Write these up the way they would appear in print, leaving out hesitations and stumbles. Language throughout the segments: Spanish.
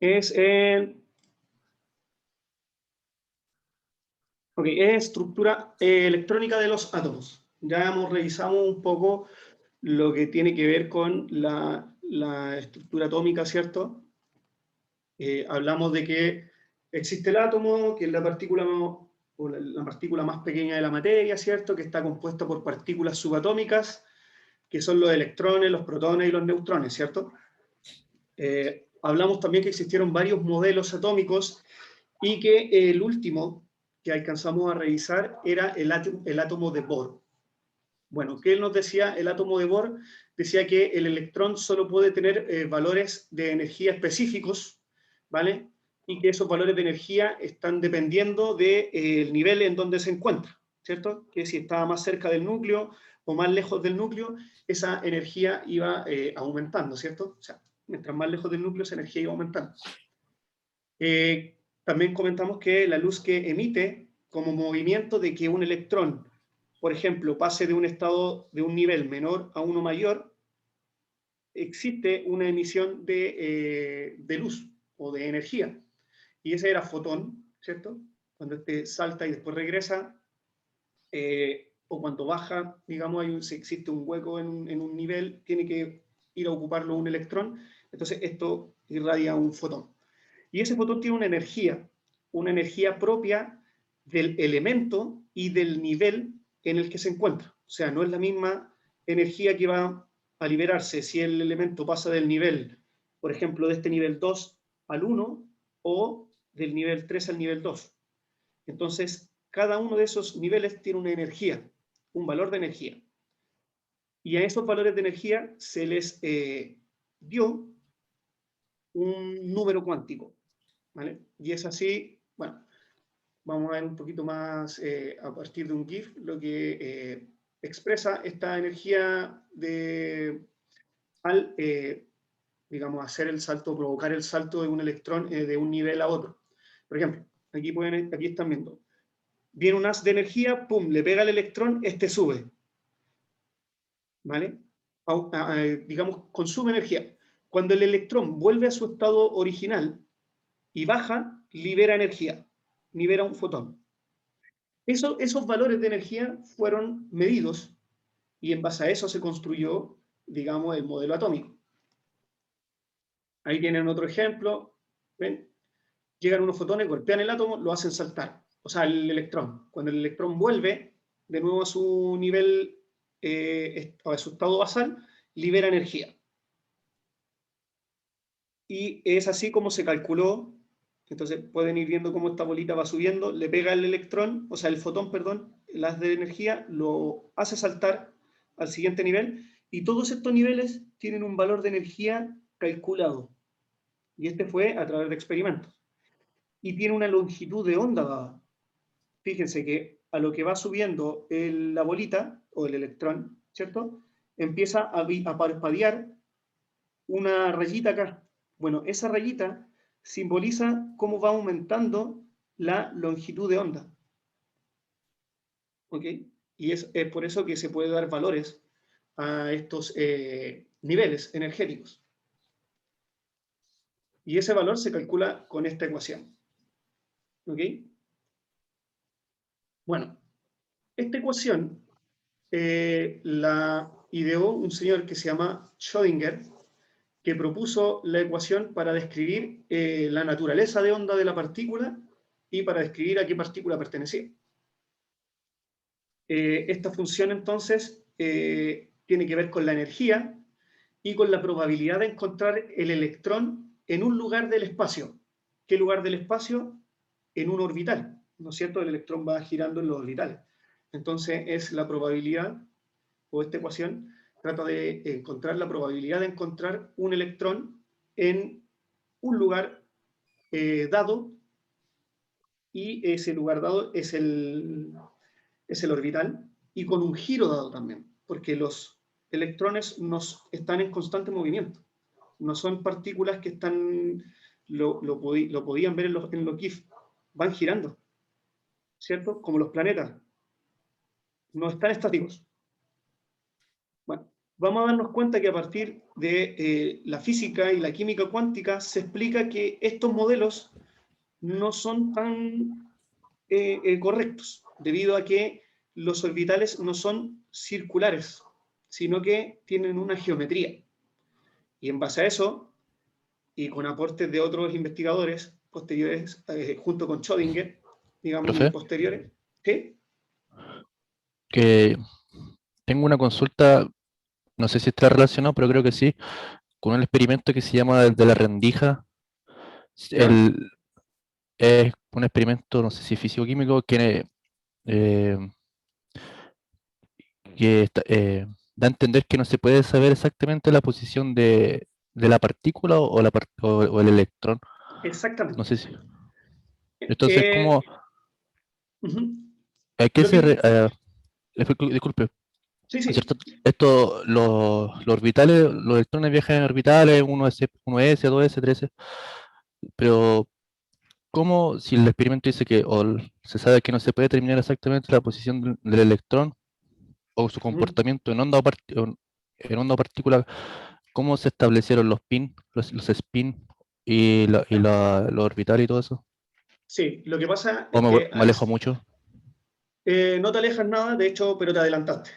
es estructura electrónica de los átomos. Ya revisamos un poco lo que tiene que ver con la estructura atómica, ¿cierto? Hablamos de que existe el átomo, que es la partícula, o la partícula más pequeña de la materia, ¿cierto? Que está compuesta por partículas subatómicas, que son los electrones, los protones y los neutrones, ¿cierto? Hablamos también que existieron varios modelos atómicos y que el último que alcanzamos a revisar era el átomo de Bohr. Bueno, ¿qué nos decía el átomo de Bohr? Decía que el electrón solo puede tener valores de energía específicos, ¿vale? Y que esos valores de energía están dependiendo del nivel en donde se encuentra, ¿cierto? Que si estaba más cerca del núcleo o más lejos del núcleo, esa energía iba aumentando, ¿cierto? O sea, mientras más lejos del núcleo, esa energía iba aumentando. También comentamos que la luz que emite como movimiento de que un electrón, por ejemplo, pase de un estado, de un nivel menor a uno mayor, existe una emisión de luz o de energía. Y ese era fotón, ¿cierto? Cuando este salta y después regresa, o cuando baja, digamos, si existe un hueco en un nivel, tiene que ir a ocuparlo un electrón, entonces esto irradia un fotón. Y ese fotón tiene una energía propia del elemento y del nivel en el que se encuentra. O sea, no es la misma energía que va a liberarse si el elemento pasa del nivel, por ejemplo, de este nivel 2 al 1 o del nivel 3 al nivel 2. Entonces, cada uno de esos niveles tiene una energía, un valor de energía. Y a esos valores de energía se les dio un número cuántico, ¿vale? Y es así, bueno, vamos a ver un poquito más a partir de un GIF lo que expresa esta energía al, digamos, hacer el salto, provocar el salto de un electrón de un nivel a otro. Por ejemplo, aquí están viendo, viene un haz de energía, pum, le pega al electrón, este sube, ¿vale? Digamos, consume energía. Cuando el electrón vuelve a su estado original y baja, libera energía, libera un fotón. Esos valores de energía fueron medidos y en base a eso se construyó, digamos, el modelo atómico. Ahí tienen otro ejemplo, ¿ven? Llegan unos fotones, golpean el átomo, lo hacen saltar, o sea, el electrón. Cuando el electrón vuelve de nuevo a su nivel, a su estado basal, libera energía. Y es así como se calculó. Entonces pueden ir viendo cómo esta bolita va subiendo, le pega el electrón, o sea, el fotón, perdón, el haz de energía, lo hace saltar al siguiente nivel, y todos estos niveles tienen un valor de energía calculado. Y este fue a través de experimentos. Y tiene una longitud de onda dada. Fíjense que a lo que va subiendo la bolita, o el electrón, ¿cierto? Empieza a parpadear una rayita acá. Bueno, esa rayita simboliza cómo va aumentando la longitud de onda. ¿Ok? Y es por eso que se puede dar valores a estos niveles energéticos. Y ese valor se calcula con esta ecuación. ¿Ok? Bueno, esta ecuación la ideó un señor que se llama Schrödinger, que propuso la ecuación para describir la naturaleza de onda de la partícula y para describir a qué partícula pertenecía. Esta función entonces tiene que ver con la energía y con la probabilidad de encontrar el electrón en un lugar del espacio. ¿Qué lugar del espacio? En un orbital, ¿no es cierto? El electrón va girando en los orbitales. Entonces es la probabilidad, o esta ecuación trata de encontrar la probabilidad de encontrar un electrón en un lugar dado, y ese lugar dado es el orbital, y con un giro dado también, porque los electrones están en constante movimiento. No son partículas que están, lo podían ver en los GIF, van girando, ¿cierto? Como los planetas, no están estáticos. Bueno, vamos a darnos cuenta que a partir de la física y la química cuántica se explica que estos modelos no son tan correctos, debido a que los orbitales no son circulares, sino que tienen una geometría. Y en base a eso, y con aportes de otros investigadores posteriores, junto con Schrödinger, digamos, y Profe, posteriores, ¿sí? que tengo una consulta, no sé si está relacionado, pero creo que sí, con un experimento que se llama el de la rendija. ¿Ya? El, es un experimento, no sé si físico-químico, eh, da a entender que no se puede saber exactamente la posición de la partícula o el electrón. No Exactamente. sé si. Entonces, Eh, ¿cómo? uh-huh. ¿A qué Lo se que, disculpe, sí, ¿no es cierto? sí, Esto, los orbitales, los electrones viajan en orbitales, 1s, 2s, 3s, pero ¿cómo si el experimento dice se sabe que no se puede determinar exactamente la posición del electrón o su uh-huh. comportamiento en onda o partícula? ¿Cómo se establecieron los pin, los spin los orbitales y todo eso? Sí, lo que pasa ¿O es que me alejo mucho? no te alejas nada, de hecho, pero te adelantaste.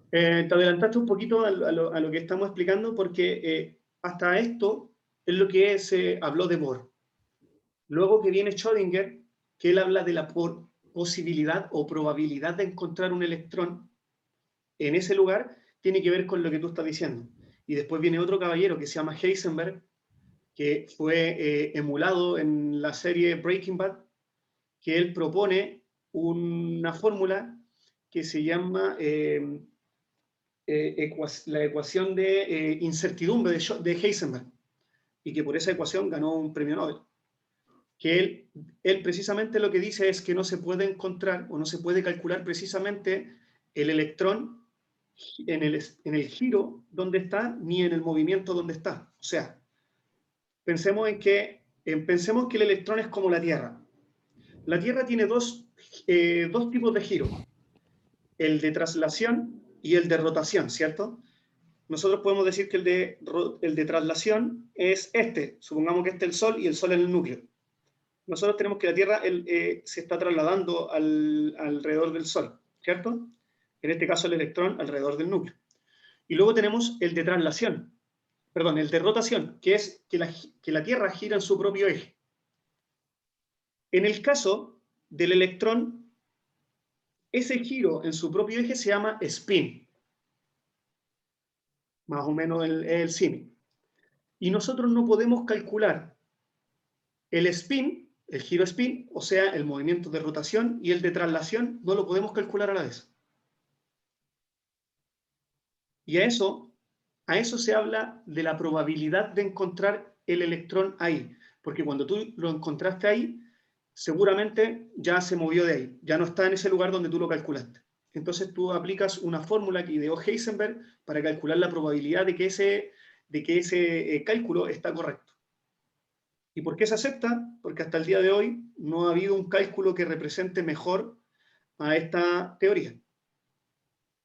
Te adelantaste un poquito a lo que estamos explicando, porque hasta esto es lo que se habló de Bohr. Luego que viene Schrödinger, que él habla de la posibilidad o probabilidad de encontrar un electrón en ese lugar, tiene que ver con lo que tú estás diciendo. Y después viene otro caballero que se llama Heisenberg, que fue emulado en la serie Breaking Bad, que él propone una fórmula que se llama la ecuación de incertidumbre de Heisenberg, y que por esa ecuación ganó un premio Nobel. Que él precisamente lo que dice es que no se puede encontrar o no se puede calcular precisamente el electrón en el giro donde está, ni en el movimiento donde está. O sea, pensemos que el electrón es como la Tierra. La Tierra tiene dos tipos de giro, el de traslación y el de rotación, ¿cierto? Nosotros podemos decir que el de traslación es este, supongamos que este es el Sol y el Sol es el núcleo. Nosotros tenemos que la Tierra se está trasladando alrededor del Sol, ¿cierto? En este caso el electrón alrededor del núcleo. Y luego tenemos el de traslación, perdón, el de rotación, que es que la Tierra gira en su propio eje. En el caso del electrón, ese giro en su propio eje se llama spin, más o menos el símil. Y nosotros no podemos calcular el spin, el giro spin, o sea, el movimiento de rotación, y el de traslación, no lo podemos calcular a la vez. Y a eso se habla de la probabilidad de encontrar el electrón ahí, porque cuando tú lo encontraste ahí, seguramente ya se movió de ahí, ya no está en ese lugar donde tú lo calculaste. Entonces tú aplicas una fórmula que ideó Heisenberg para calcular la probabilidad de que ese cálculo está correcto. ¿Y por qué se acepta? Porque hasta el día de hoy no ha habido un cálculo que represente mejor a esta teoría.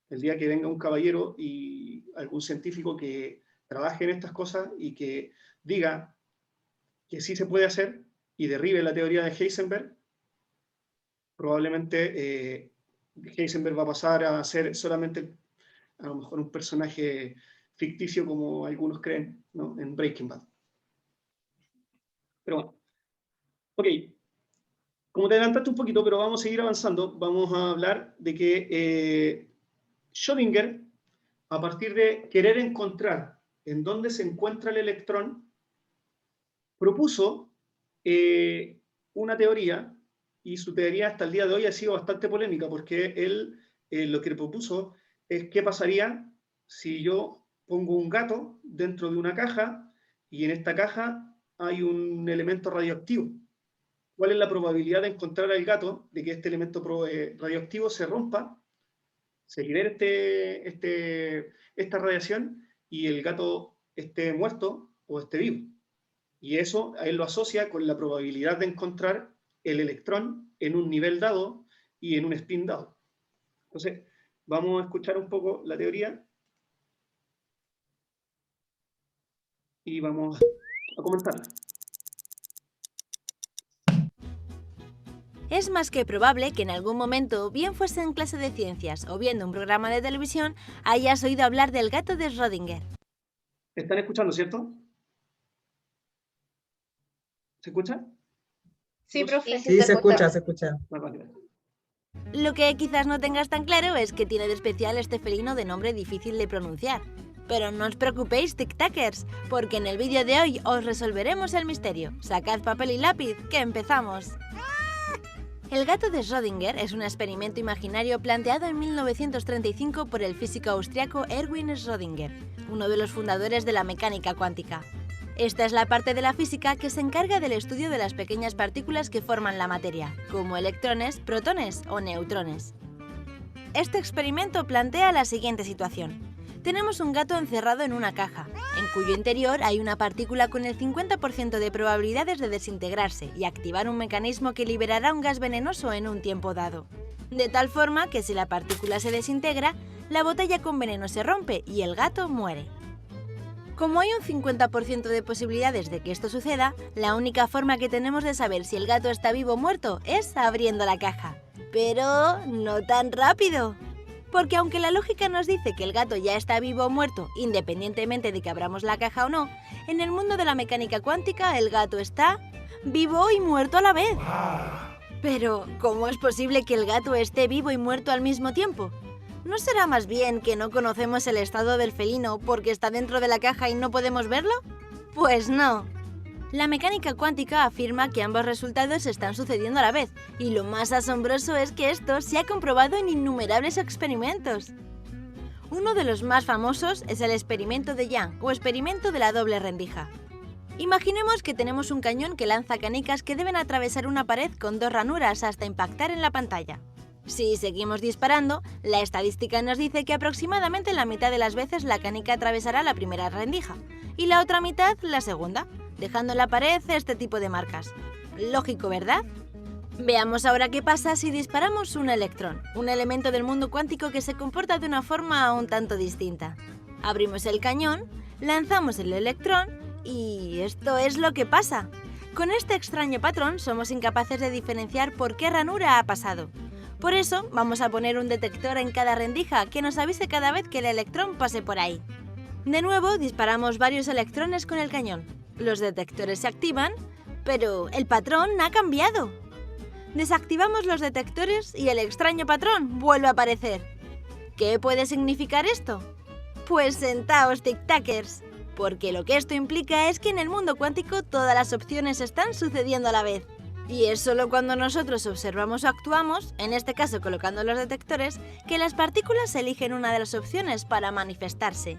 El día que venga un caballero y algún científico que trabaje en estas cosas y que diga que sí se puede hacer y derribe la teoría de Heisenberg, probablemente Heisenberg va a pasar a ser solamente a lo mejor un personaje ficticio como algunos creen, ¿no? En Breaking Bad. Pero bueno, ok, como te adelantaste un poquito, pero vamos a seguir avanzando, vamos a hablar de que Schrödinger, a partir de querer encontrar en dónde se encuentra el electrón, propuso una teoría, y su teoría hasta el día de hoy ha sido bastante polémica, porque él lo que propuso es qué pasaría si yo pongo un gato dentro de una caja y en esta caja hay un elemento radioactivo. ¿Cuál es la probabilidad de encontrar al gato, de que este elemento radioactivo se rompa, se libere esta radiación y el gato esté muerto o esté vivo? Y eso a él lo asocia con la probabilidad de encontrar el electrón en un nivel dado y en un spin dado. Entonces, vamos a escuchar un poco la teoría y vamos a comentarla. Es más que probable que en algún momento, bien fuese en clase de ciencias o viendo un programa de televisión, hayas oído hablar del gato de Schrödinger. ¿Están escuchando, cierto? ¿Se escucha? Sí, profe. Sí, se escucha, se escucha. Vale. Lo que quizás no tengas tan claro es que tiene de especial este felino de nombre difícil de pronunciar. Pero no os preocupéis, tic-tackers, porque en el vídeo de hoy os resolveremos el misterio. Sacad papel y lápiz, que empezamos. El gato de Schrödinger es un experimento imaginario planteado en 1935 por el físico austriaco Erwin Schrödinger, uno de los fundadores de la mecánica cuántica. Esta es la parte de la física que se encarga del estudio de las pequeñas partículas que forman la materia, como electrones, protones o neutrones. Este experimento plantea la siguiente situación. Tenemos un gato encerrado en una caja, en cuyo interior hay una partícula con el 50% de probabilidades de desintegrarse y activar un mecanismo que liberará un gas venenoso en un tiempo dado. De tal forma que si la partícula se desintegra, la botella con veneno se rompe y el gato muere. Como hay un 50% de posibilidades de que esto suceda, la única forma que tenemos de saber si el gato está vivo o muerto es abriendo la caja. Pero no tan rápido. Porque aunque la lógica nos dice que el gato ya está vivo o muerto, independientemente de que abramos la caja o no, en el mundo de la mecánica cuántica el gato está vivo y muerto a la vez. Pero, ¿cómo es posible que el gato esté vivo y muerto al mismo tiempo? ¿No será más bien que no conocemos el estado del felino porque está dentro de la caja y no podemos verlo? Pues no. La mecánica cuántica afirma que ambos resultados están sucediendo a la vez, y lo más asombroso es que esto se ha comprobado en innumerables experimentos. Uno de los más famosos es el experimento de Young, o experimento de la doble rendija. Imaginemos que tenemos un cañón que lanza canicas que deben atravesar una pared con dos ranuras hasta impactar en la pantalla. Si seguimos disparando, la estadística nos dice que aproximadamente la mitad de las veces la canica atravesará la primera rendija, y la otra mitad la segunda, dejando en la pared este tipo de marcas. Lógico, ¿verdad? Veamos ahora qué pasa si disparamos un electrón, un elemento del mundo cuántico que se comporta de una forma un tanto distinta. Abrimos el cañón, lanzamos el electrón y esto es lo que pasa. Con este extraño patrón somos incapaces de diferenciar por qué ranura ha pasado. Por eso vamos a poner un detector en cada rendija que nos avise cada vez que el electrón pase por ahí. De nuevo disparamos varios electrones con el cañón. Los detectores se activan, pero el patrón ha cambiado. Desactivamos los detectores y el extraño patrón vuelve a aparecer. ¿Qué puede significar esto? Pues sentaos, tic-tackers, porque lo que esto implica es que en el mundo cuántico todas las opciones están sucediendo a la vez. Y es solo cuando nosotros observamos o actuamos, en este caso colocando los detectores, que las partículas eligen una de las opciones para manifestarse.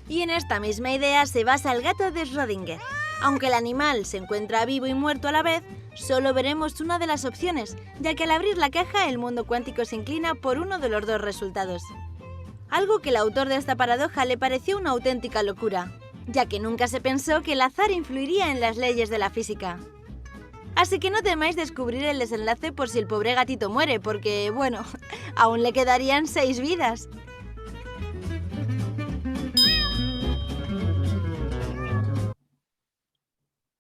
Y en esta misma idea se basa el gato de Schrödinger. Aunque el animal se encuentra vivo y muerto a la vez, solo veremos una de las opciones, ya que al abrir la caja el mundo cuántico se inclina por uno de los dos resultados. Algo que el autor de esta paradoja le pareció una auténtica locura, ya que nunca se pensó que el azar influiría en las leyes de la física. Así que no temáis descubrir el desenlace por si el pobre gatito muere, porque, bueno, aún le quedarían 6 vidas.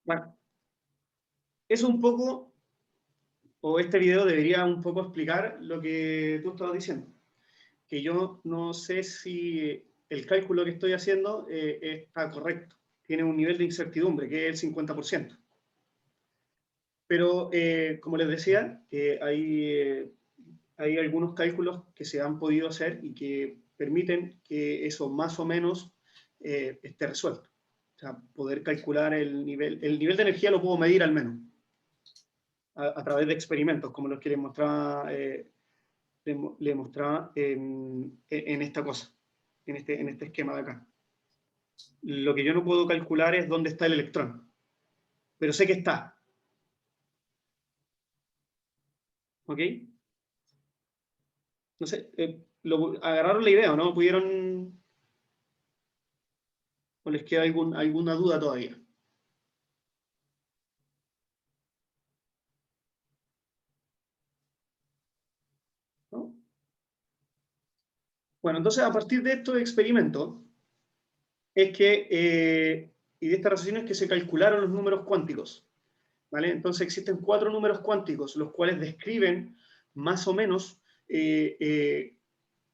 Bueno, es un poco, o este video debería un poco explicar lo que tú estabas diciendo. Que yo no sé si el cálculo que estoy haciendo está correcto. Tiene un nivel de incertidumbre, que es el 50%. Pero, como les decía, hay algunos cálculos que se han podido hacer y que permiten que eso más o menos esté resuelto. O sea, poder calcular el nivel de energía lo puedo medir al menos, a través de experimentos, como los que les mostraba, le mostraba en esta cosa, en este esquema de acá. Lo que yo no puedo calcular es dónde está el electrón, pero sé que está. ¿Ok? No sé, ¿agarraron la idea o no? ¿Pudieron? ¿O les queda alguna duda todavía? ¿No? Bueno, entonces a partir de estos experimentos, es que, y de esta resolución es que se calcularon los números cuánticos, ¿vale? Entonces existen 4 números cuánticos, los cuales describen más o menos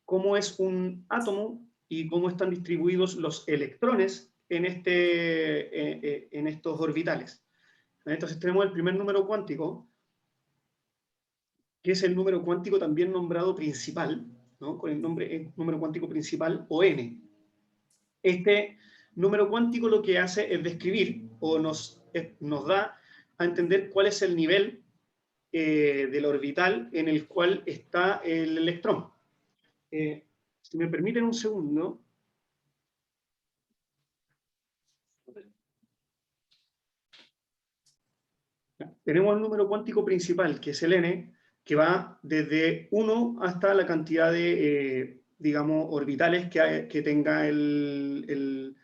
cómo es un átomo y cómo están distribuidos los electrones en estos orbitales. Entonces tenemos el primer número cuántico, que es el número cuántico también nombrado principal, ¿no? Con el número cuántico principal, o n. Este número cuántico lo que hace es describir, o nos da a entender cuál es el nivel del orbital en el cual está el electrón. Si me permiten un segundo. Tenemos el número cuántico principal, que es el n, que va desde 1 hasta la cantidad de, digamos, orbitales que tenga el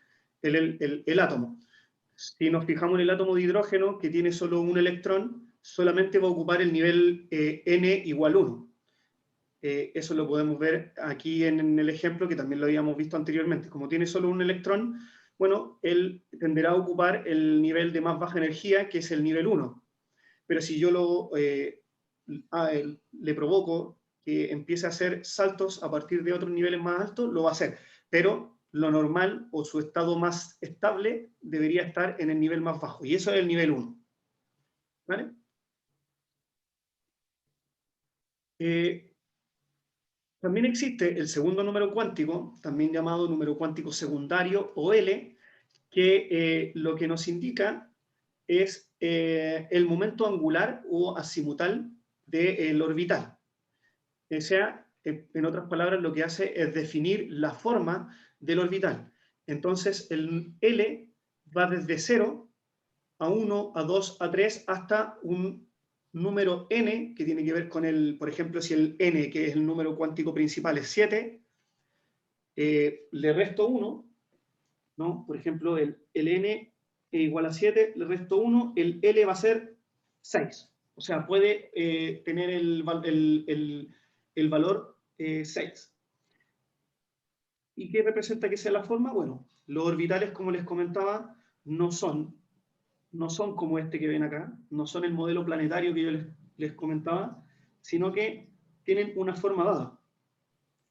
átomo. Si nos fijamos en el átomo de hidrógeno, que tiene solo un electrón, solamente va a ocupar el nivel n igual 1. Eso lo podemos ver aquí en el ejemplo, que también lo habíamos visto anteriormente. Como tiene solo un electrón, bueno, él tenderá a ocupar el nivel de más baja energía, que es el nivel 1. Pero si yo le provoco que empiece a hacer saltos a partir de otros niveles más altos, lo va a hacer. Pero lo normal o su estado más estable debería estar en el nivel más bajo. Y eso es el nivel 1. ¿Vale? También existe el segundo número cuántico, también llamado número cuántico secundario, o L, que lo que nos indica es el momento angular o azimutal del orbital. O sea, en otras palabras, lo que hace es definir la forma del orbital. Entonces, el L va desde 0 a 1, a 2, a 3, hasta un número n, que tiene que ver con el, por ejemplo, si el n, que es el número cuántico principal, es 7, le resto 1, ¿no? Por ejemplo, el n es igual a 7, le resto 1, el L va a ser 6. O sea, puede tener el valor 6. ¿Y qué representa que sea la forma? Bueno, los orbitales, como les comentaba, no son como este que ven acá, no son el modelo planetario que yo les comentaba, sino que tienen una forma dada.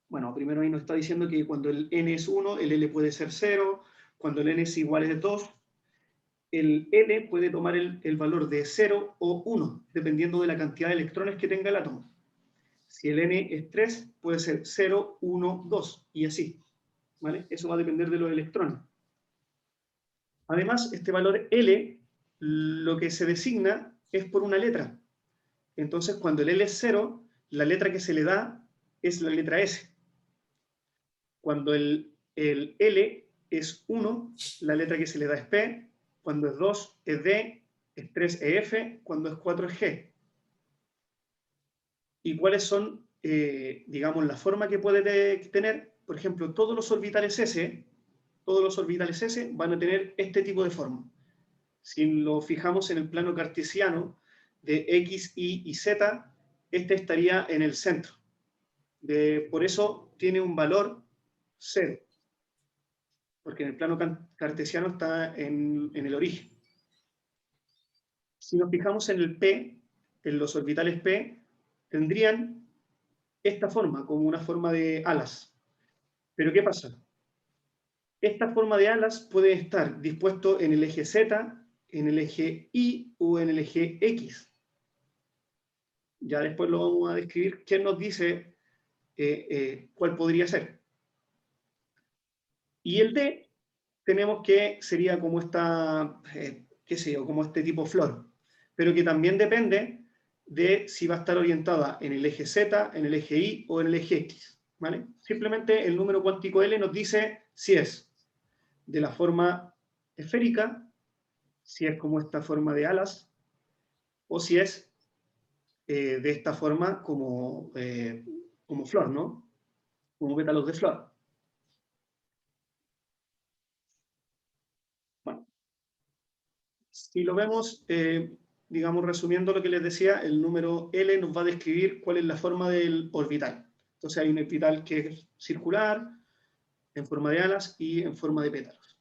Bueno, primero ahí nos está diciendo que cuando el n es 1, el L puede ser 0, cuando el n es igual a 2, el L puede tomar el valor de 0 o 1, dependiendo de la cantidad de electrones que tenga el átomo. Si el n es 3, puede ser 0, 1, 2, y así. ¿Vale? Eso va a depender de los electrones. Además, este valor L, lo que se designa es por una letra. Entonces, cuando el L es 0, la letra que se le da es la letra S. Cuando el L es 1, la letra que se le da es P. Cuando es 2 es D, es 3 es F, cuando es 4 es G. ¿Y cuáles son, digamos, la forma que puede tener? Por ejemplo, todos los orbitales S van a tener este tipo de forma. Si lo fijamos en el plano cartesiano de X, Y y Z, este estaría en el centro. Por eso tiene un valor 0. Porque en el plano cartesiano está en el origen. Si nos fijamos en el P, en los orbitales P, tendrían esta forma, como una forma de alas. Pero ¿qué pasa? Esta forma de alas puede estar dispuesto en el eje Z, en el eje Y o en el eje X. Ya después lo vamos a describir. ¿Quién nos dice cuál podría ser? Y el D, tenemos que sería como esta, qué sé yo, como este tipo flor, pero que también depende de si va a estar orientada en el eje Z, en el eje Y o en el eje X. ¿Vale? Simplemente el número cuántico L nos dice si es de la forma esférica, si es como esta forma de alas, o si es de esta forma como flor, ¿no? Como pétalos de flor. Bueno, si lo vemos, digamos, resumiendo lo que les decía, el número L nos va a describir cuál es la forma del orbital. Entonces hay un orbital que es circular, en forma de alas y en forma de pétalos.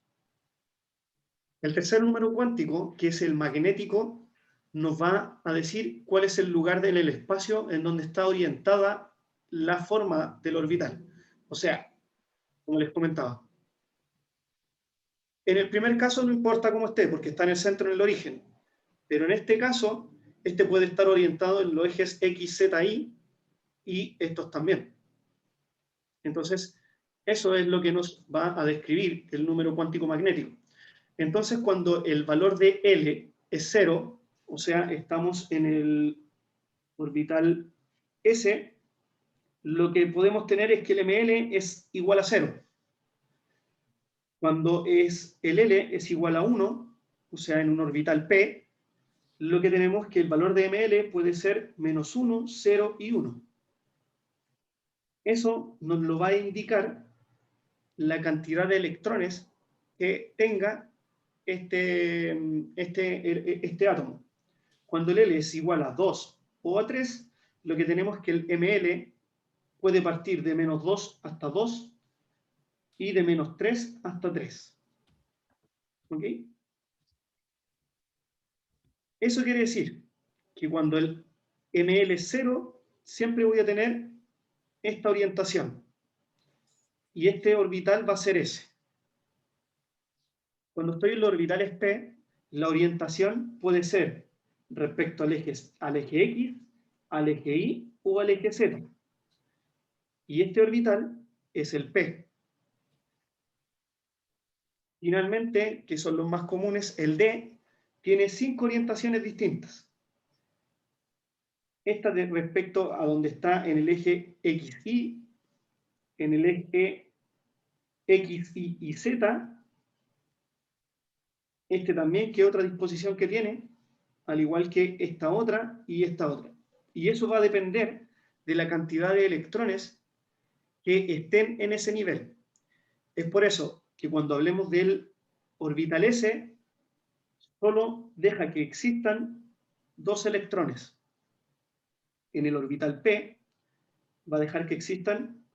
El tercer número cuántico, que es el magnético, nos va a decir cuál es el lugar en el espacio en donde está orientada la forma del orbital. O sea, como les comentaba, en el primer caso no importa cómo esté, porque está en el centro, en el origen. Pero en este caso, este puede estar orientado en los ejes X, Z, Y, y estos también. Entonces, eso es lo que nos va a describir el número cuántico magnético. Entonces, cuando el valor de L es 0, o sea, estamos en el orbital S, lo que podemos tener es que el ML es igual a 0. Cuando el L es igual a 1, o sea, en un orbital P, lo que tenemos es que el valor de ML puede ser menos 1, 0 y 1. Eso nos lo va a indicar la cantidad de electrones que tenga este átomo. Cuando el L es igual a 2 o a 3, lo que tenemos es que el ML puede partir de menos 2 hasta 2 y de menos 3 hasta 3. ¿Ok? Eso quiere decir que cuando el ML es 0, siempre voy a tener esta orientación. Y este orbital va a ser S. Cuando estoy en los orbitales P, la orientación puede ser respecto al eje X, al eje Y o al eje Z. Y este orbital es el P. Finalmente, que son los más comunes, el D tiene 5 orientaciones distintas. Esta de respecto a donde está en el eje XY, en el eje XY y Z, este también, que otra disposición que tiene, al igual que esta otra y esta otra. Y eso va a depender de la cantidad de electrones que estén en ese nivel. Es por eso que cuando hablemos del orbital S, solo deja que existan 2 electrones. En el orbital P, va a dejar que existan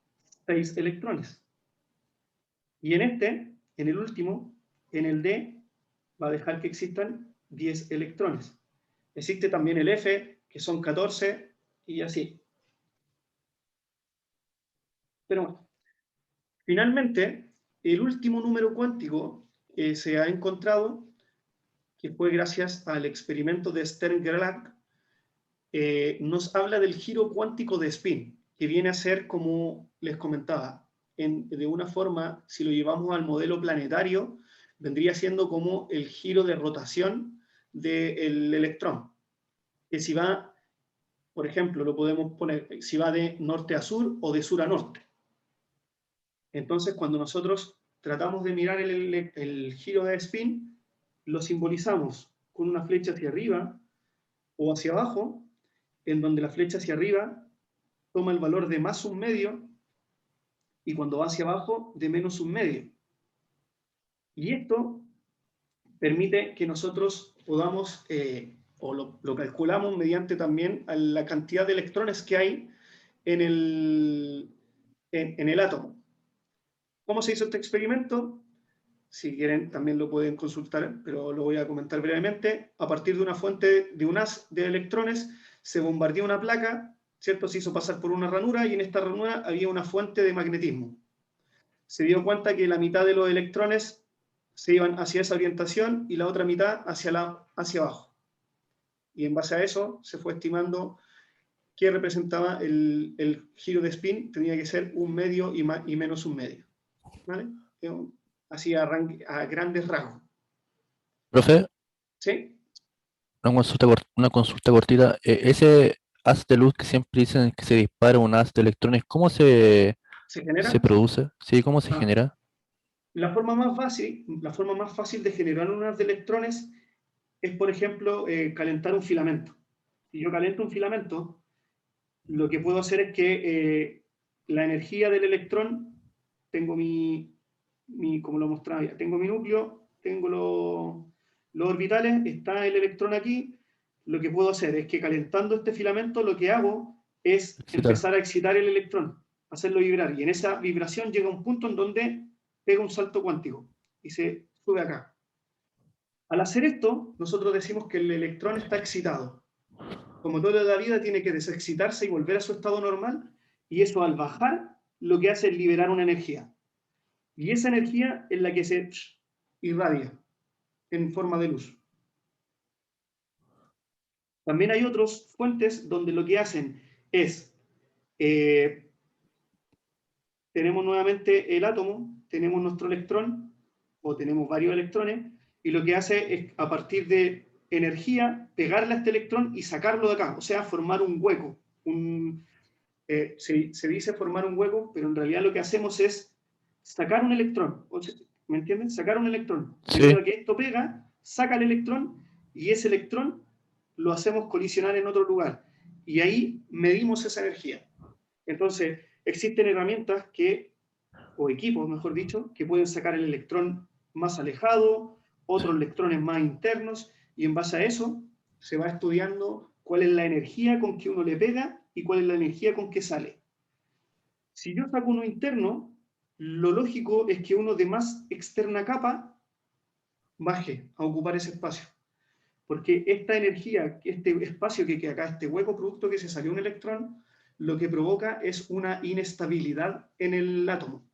6 electrones. Y en este, en el último, en el D, va a dejar que existan 10 electrones. Existe también el F, que son 14, y así. Pero bueno, finalmente, el último número cuántico que se ha encontrado, que fue gracias al experimento de Stern-Gerlach, nos habla del giro cuántico de spin, que viene a ser, como les comentaba, de una forma, si lo llevamos al modelo planetario, vendría siendo como el giro de rotación del electrón. Que si va, por ejemplo, lo podemos poner, si va de norte a sur o de sur a norte. Entonces, cuando nosotros tratamos de mirar el giro de spin, lo simbolizamos con una flecha hacia arriba o hacia abajo, en donde la flecha hacia arriba toma el valor de más un medio y cuando va hacia abajo de menos un medio. Y esto permite que nosotros podamos, o lo calculamos mediante también a la cantidad de electrones que hay en el átomo. ¿Cómo se hizo este experimento? Si quieren también lo pueden consultar, pero lo voy a comentar brevemente. A partir de una fuente de un haz de electrones, se bombardeó una placa, ¿cierto? Se hizo pasar por una ranura y en esta ranura había una fuente de magnetismo. Se dio cuenta que la mitad de los electrones se iban hacia esa orientación y la otra mitad hacia abajo. Y en base a eso se fue estimando qué representaba el giro de spin. Tenía que ser un medio y menos un medio. ¿Vale? Así a grandes rasgos. Profe, ¿Sí? una consulta cortita. Ese haz de luz que siempre dicen que se dispara un haz de electrones, ¿cómo ¿Se genera? se produce? ¿Sí? ¿Cómo se Ah. genera? La forma más fácil de generar un haz de electrones es, por ejemplo, calentar un filamento. Si yo caliento un filamento, lo que puedo hacer es que la energía del electrón, tengo como lo mostraba ya, tengo mi núcleo, tengo los orbitales, está el electrón aquí. Lo que puedo hacer es que calentando este filamento, lo que hago es empezar a excitar el electrón, hacerlo vibrar, y en esa vibración llega un punto en donde pega un salto cuántico y se sube acá. Al hacer esto, nosotros decimos que el electrón está excitado. Como toda la vida tiene que desexcitarse y volver a su estado normal, y eso al bajar lo que hace es liberar una energía. Y esa energía es la que se irradia en forma de luz. También hay otras fuentes donde lo que hacen es, tenemos nuevamente el átomo, tenemos nuestro electrón, o tenemos varios electrones, y lo que hace es, a partir de energía, pegarle a este electrón y sacarlo de acá, o sea, formar un hueco. Se dice formar un hueco, pero en realidad lo que hacemos es sacar un electrón, ¿me entienden? Sacar un electrón. Sí. Debido a que esto pega, saca el electrón, y ese electrón lo hacemos colisionar en otro lugar. Y ahí medimos esa energía. Entonces, existen herramientas o equipos, mejor dicho, que pueden sacar el electrón más alejado, otros electrones más internos, y en base a eso se va estudiando cuál es la energía con que uno le pega y cuál es la energía con que sale. Si yo saco uno interno, lo lógico es que uno de más externa capa baje a ocupar ese espacio. Porque esta energía, este espacio que queda acá, este hueco producto que se salió un electrón, lo que provoca es una inestabilidad en el átomo.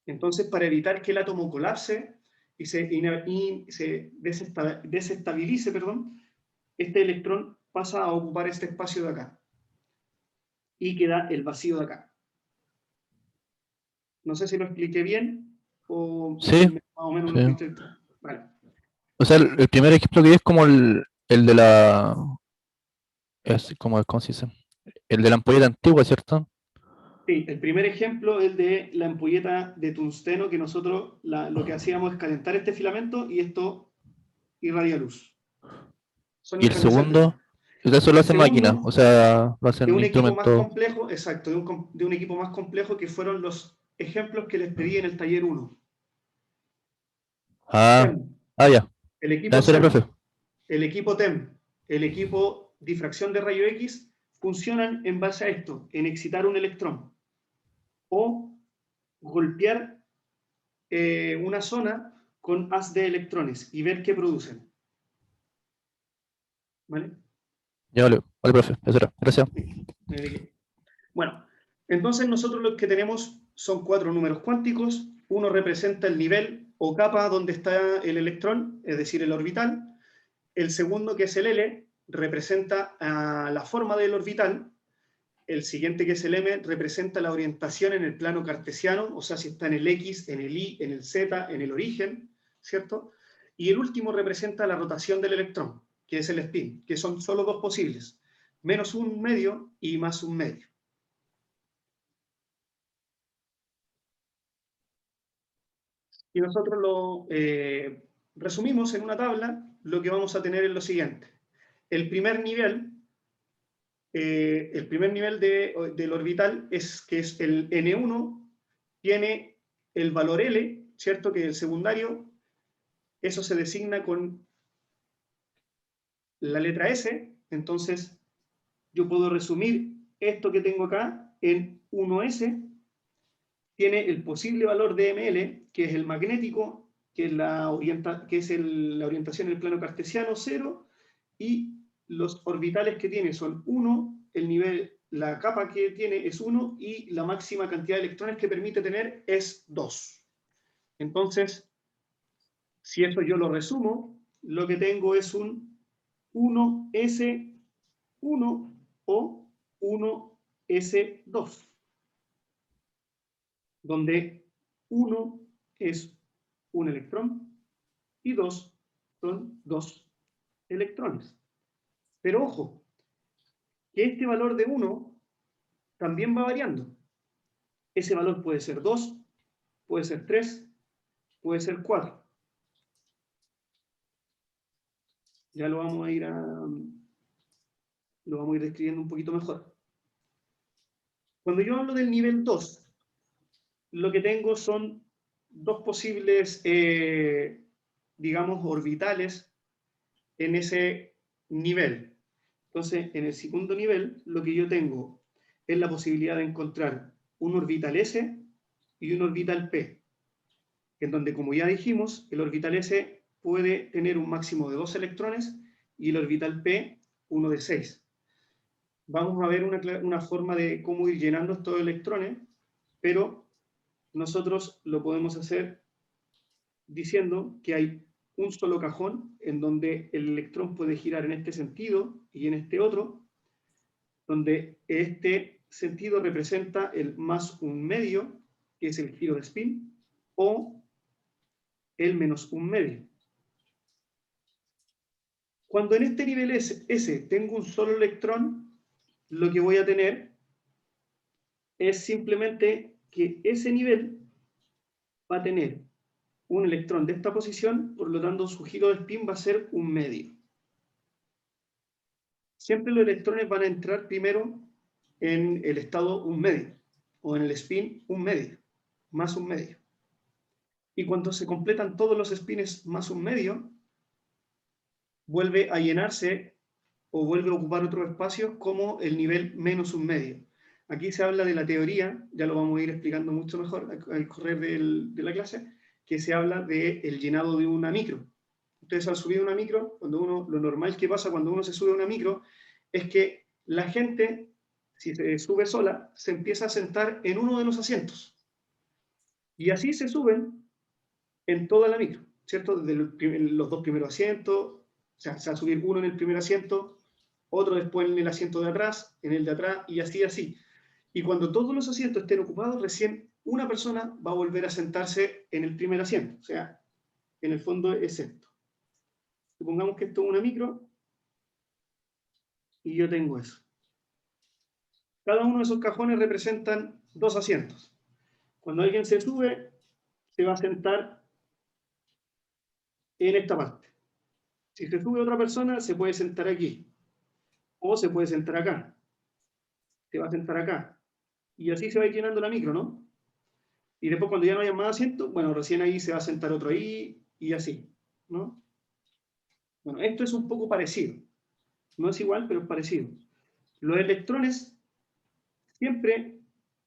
Entonces, para evitar que el átomo colapse y se desestabilice, este electrón pasa a ocupar este espacio de acá. Y queda el vacío de acá. No sé si lo expliqué bien o Sí, más o menos sí. lo expliqué. Vale. O sea, el primer ejemplo que di es como el de la... ¿cómo se dice? El de la ampolleta antigua, ¿cierto? Sí, el primer ejemplo es el de la ampolleta de tungsteno, que nosotros lo que hacíamos es calentar este filamento y esto irradia luz. Son Y el incandescentes. segundo, eso lo El hace máquina, segundo, o sea, lo de hacen un equipo más instrumentos. complejo, exacto, de un equipo más complejo que fueron los ejemplos que les pedí en el taller 1. Ah, TEM, ya. el equipo Eso era, SEM, profe. el equipo TEM, el equipo difracción de rayo X, funcionan en base a esto, en excitar un electrón o golpear una zona con haz de electrones y ver qué producen. ¿Vale? Ya vale, vale, profe. Eso era. Gracias. Bueno, entonces nosotros lo que tenemos son 4 números cuánticos. Uno representa el nivel o capa donde está el electrón, es decir, el orbital. El segundo, que es el L, representa la forma del orbital. El siguiente, que es el M, representa la orientación en el plano cartesiano, o sea, si está en el X, en el Y, en el Z, en el origen, ¿cierto? Y el último representa la rotación del electrón, que es el spin, que son solo dos posibles, menos un medio y más un medio. Y nosotros lo resumimos en una tabla. Lo que vamos a tener es lo siguiente. El primer nivel del orbital es que es el N1, tiene el valor L, ¿cierto? Que es el secundario. Eso se designa con la letra S. Entonces, yo puedo resumir esto que tengo acá en 1S. Tiene el posible valor de ML, que es el magnético, que es la orientación en el plano cartesiano, 0, y los orbitales que tiene son 1, el nivel, la capa que tiene es 1, y la máxima cantidad de electrones que permite tener es 2. Entonces, si esto yo lo resumo, lo que tengo es un 1S1 o 1S2. Donde 1 es un electrón y 2 son 2 electrones. Pero ojo, que este valor de 1 también va variando. Ese valor puede ser 2, puede ser 3, puede ser 4. Ya lo vamos a ir describiendo un poquito mejor. Cuando yo hablo del nivel 2, lo que tengo son dos posibles, digamos, orbitales en ese nivel. Entonces, en el segundo nivel, lo que yo tengo es la posibilidad de encontrar un orbital S y un orbital P, en donde, como ya dijimos, el orbital S puede tener un máximo de 2 electrones y el orbital p uno de 6. Vamos a ver una forma de cómo ir llenando estos electrones, pero nosotros lo podemos hacer diciendo que hay un solo cajón en donde el electrón puede girar en este sentido y en este otro, donde este sentido representa el más un medio, que es el giro de spin, o el menos un medio. Cuando en este nivel S tengo un solo electrón, lo que voy a tener es simplemente que ese nivel va a tener un electrón de esta posición, por lo tanto su giro de spin va a ser un medio. Siempre los electrones van a entrar primero en el estado un medio, o en el spin un medio, más un medio. Y cuando se completan todos los spins más un medio, vuelve a llenarse o vuelve a ocupar otro espacio como el nivel menos un medio. Aquí se habla de la teoría, ya lo vamos a ir explicando mucho mejor al correr de la clase, que se habla del llenado de una micro. Ustedes han subido una micro, lo normal que pasa cuando uno se sube a una micro es que la gente, si se sube sola, se empieza a sentar en uno de los asientos. Y así se suben en toda la micro, ¿cierto? Desde los dos primeros asientos, o sea, se va a subir uno en el primer asiento, otro después en el asiento de atrás, en el de atrás, y así. Y cuando todos los asientos estén ocupados, recién una persona va a volver a sentarse en el primer asiento. O sea, en el fondo es esto. Supongamos que esto es una micro, y yo tengo eso. Cada uno de esos cajones representan 2 asientos. Cuando alguien se sube, se va a sentar en esta parte. Si se sube otra persona, se puede sentar aquí. O se puede sentar acá. Se va a sentar acá. Y así se va a ir llenando la micro, ¿no? Y después cuando ya no haya más asientos, bueno, recién ahí se va a sentar otro ahí, y así, ¿no? Bueno, esto es un poco parecido. No es igual, pero es parecido. Los electrones siempre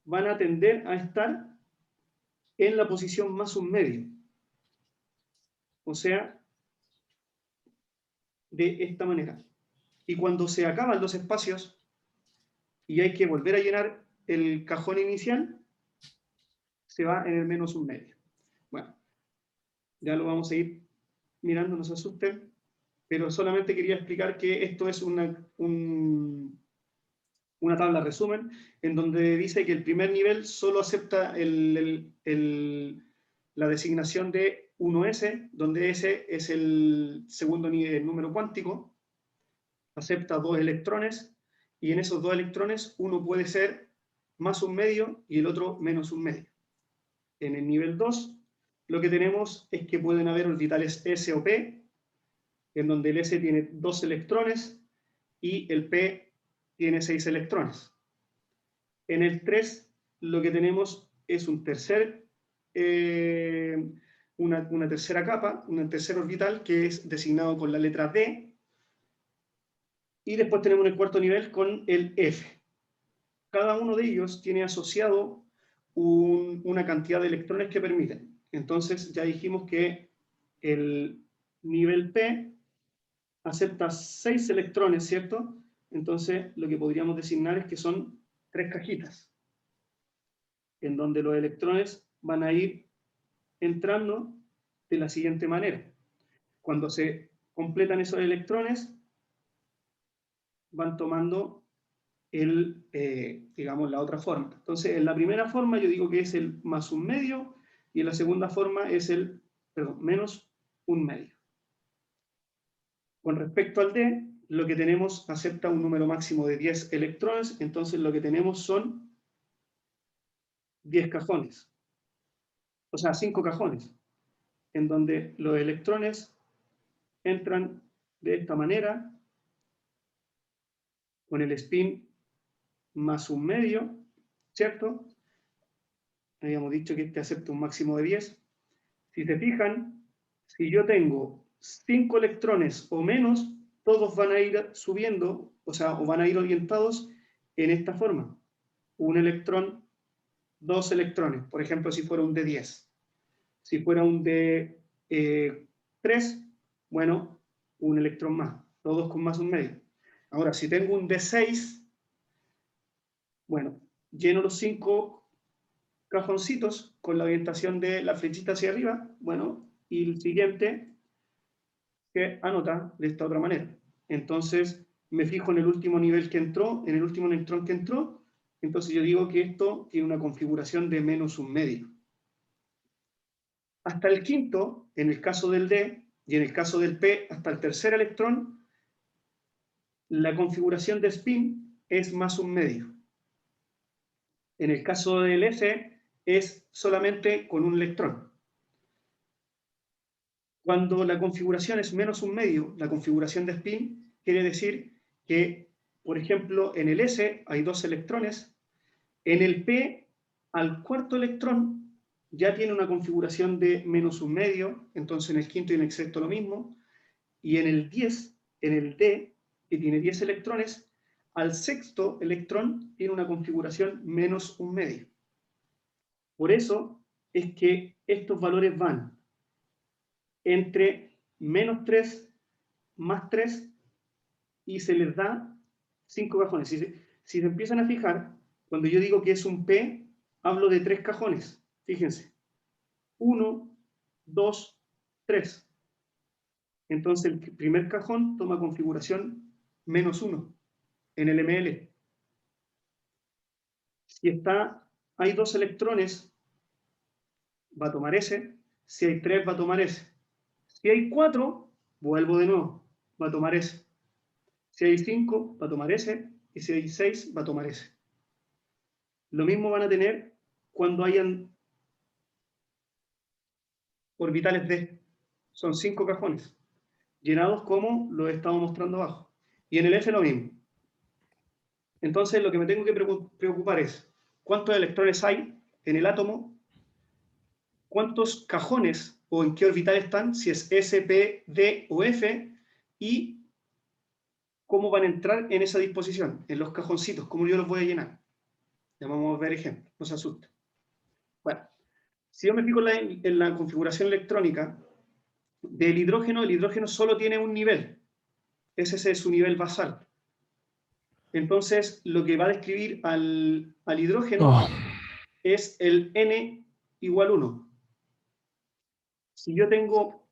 van a tender a estar en la posición más un medio. O sea, de esta manera. Y cuando se acaban los espacios y hay que volver a llenar el cajón inicial, se va en el menos un medio. Bueno, ya lo vamos a ir mirando, no se asusten, pero solamente quería explicar que esto es una tabla resumen, en donde dice que el primer nivel solo acepta la designación de 1S, donde S es el segundo nivel, número cuántico, acepta 2 electrones, y en esos 2 electrones uno puede ser más un medio y el otro menos un medio. En el nivel 2, lo que tenemos es que pueden haber orbitales S o P, en donde el S tiene 2 electrones y el P tiene 6 electrones. En el 3, lo que tenemos es una tercera capa, un tercer orbital que es designado con la letra D, y después tenemos el cuarto nivel con el F. Cada uno de ellos tiene asociado una cantidad de electrones que permiten. Entonces ya dijimos que el nivel P acepta 6 electrones, ¿cierto? Entonces lo que podríamos designar es que son 3 cajitas, en donde los electrones van a ir entrando de la siguiente manera. Cuando se completan esos electrones, van tomando digamos, la otra forma. Entonces, en la primera forma yo digo que es el más un medio, y en la segunda forma es el menos un medio. Con respecto al D, lo que tenemos acepta un número máximo de 10 electrones, entonces lo que tenemos son 10 cajones. O sea, 5 cajones, en donde los electrones entran de esta manera, con el spin más un medio, ¿cierto? Habíamos dicho que este acepta un máximo de 10. Si se fijan, si yo tengo 5 electrones o menos, todos van a ir subiendo, o sea, o van a ir orientados en esta forma. Un electrón, 2 electrones, por ejemplo, si fuera un de 10. Si fuera un de 3, bueno, un electrón más, todos con más un medio. Ahora, si tengo un D6, bueno, lleno los 5 cajoncitos con la orientación de la flechita hacia arriba, bueno, y el siguiente que anota de esta otra manera. Entonces, me fijo en el último nivel que entró, en el último electrón que entró, entonces yo digo que esto tiene una configuración de menos un medio. Hasta el quinto, en el caso del D, y en el caso del P, hasta el tercer electrón, la configuración de spin es más un medio. En el caso del F, es solamente con un electrón. Cuando la configuración es menos un medio, la configuración de spin quiere decir que, por ejemplo, en el S hay 2 electrones, en el P, al cuarto electrón, ya tiene una configuración de menos un medio, entonces en el quinto y en el sexto lo mismo, y en el 10, en el D, que tiene 10 electrones, al sexto electrón tiene una configuración menos un medio. Por eso es que estos valores van entre menos 3 más 3 y se les da 5 cajones. Si se empiezan a fijar, cuando yo digo que es un P, hablo de 3 cajones. Fíjense. 1, 2, 3. Entonces el primer cajón toma configuración menos 1 en el ML. Si hay 2 electrones, va a tomar ese. Si hay 3, va a tomar ese. Si hay 4, vuelvo de nuevo, va a tomar ese. Si hay 5, va a tomar ese. Y si hay 6, va a tomar ese. Lo mismo van a tener cuando hayan orbitales D. Son 5 cajones, llenados como lo he estado mostrando abajo. Y en el F lo mismo. Entonces lo que me tengo que preocupar es cuántos electrones hay en el átomo, cuántos cajones o en qué orbital están, si es S, P, D o F, y cómo van a entrar en esa disposición, en los cajoncitos, cómo yo los voy a llenar. Ya vamos a ver ejemplos, no se asusten. Bueno, si yo me fijo en la configuración electrónica del hidrógeno, el hidrógeno solo tiene un nivel. Ese es su nivel basal. Entonces, lo que va a describir al hidrógeno es el N igual 1. Si yo tengo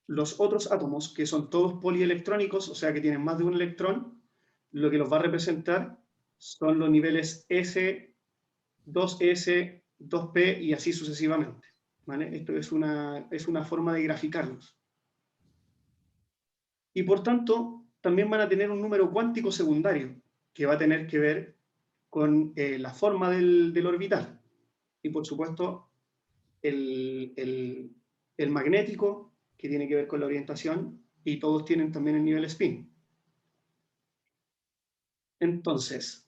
los otros átomos, que son todos polielectrónicos, o sea que tienen más de un electrón, lo que los va a representar son los niveles S, 2S, 2P y así sucesivamente. ¿Vale? Esto es una forma de graficarlos. Y por tanto, también van a tener un número cuántico secundario, que va a tener que ver con la forma del orbital. Y por supuesto, el magnético, que tiene que ver con la orientación, y todos tienen también el nivel spin. Entonces,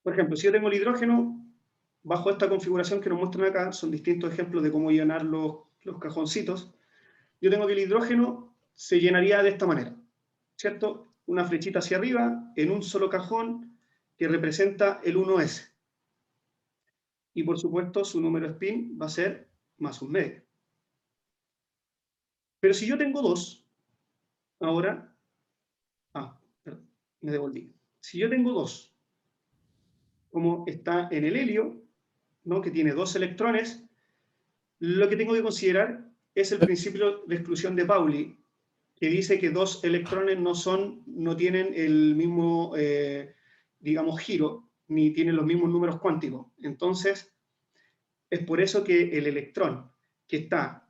por ejemplo, si yo tengo el hidrógeno, bajo esta configuración que nos muestran acá, son distintos ejemplos de cómo llenar los cajoncitos, yo tengo que el hidrógeno se llenaría de esta manera, ¿cierto? Una flechita hacia arriba, en un solo cajón, que representa el 1S. Y por supuesto, su número spin va a ser más un medio. Pero si yo tengo 2, ahora... perdón, me devolví. Si yo tengo 2, como está en el helio, ¿no? Que tiene 2 electrones, lo que tengo que considerar es el principio de exclusión de Pauli, que dice que 2 electrones no tienen el mismo, digamos, giro, ni tienen los mismos números cuánticos. Entonces, es por eso que el electrón que está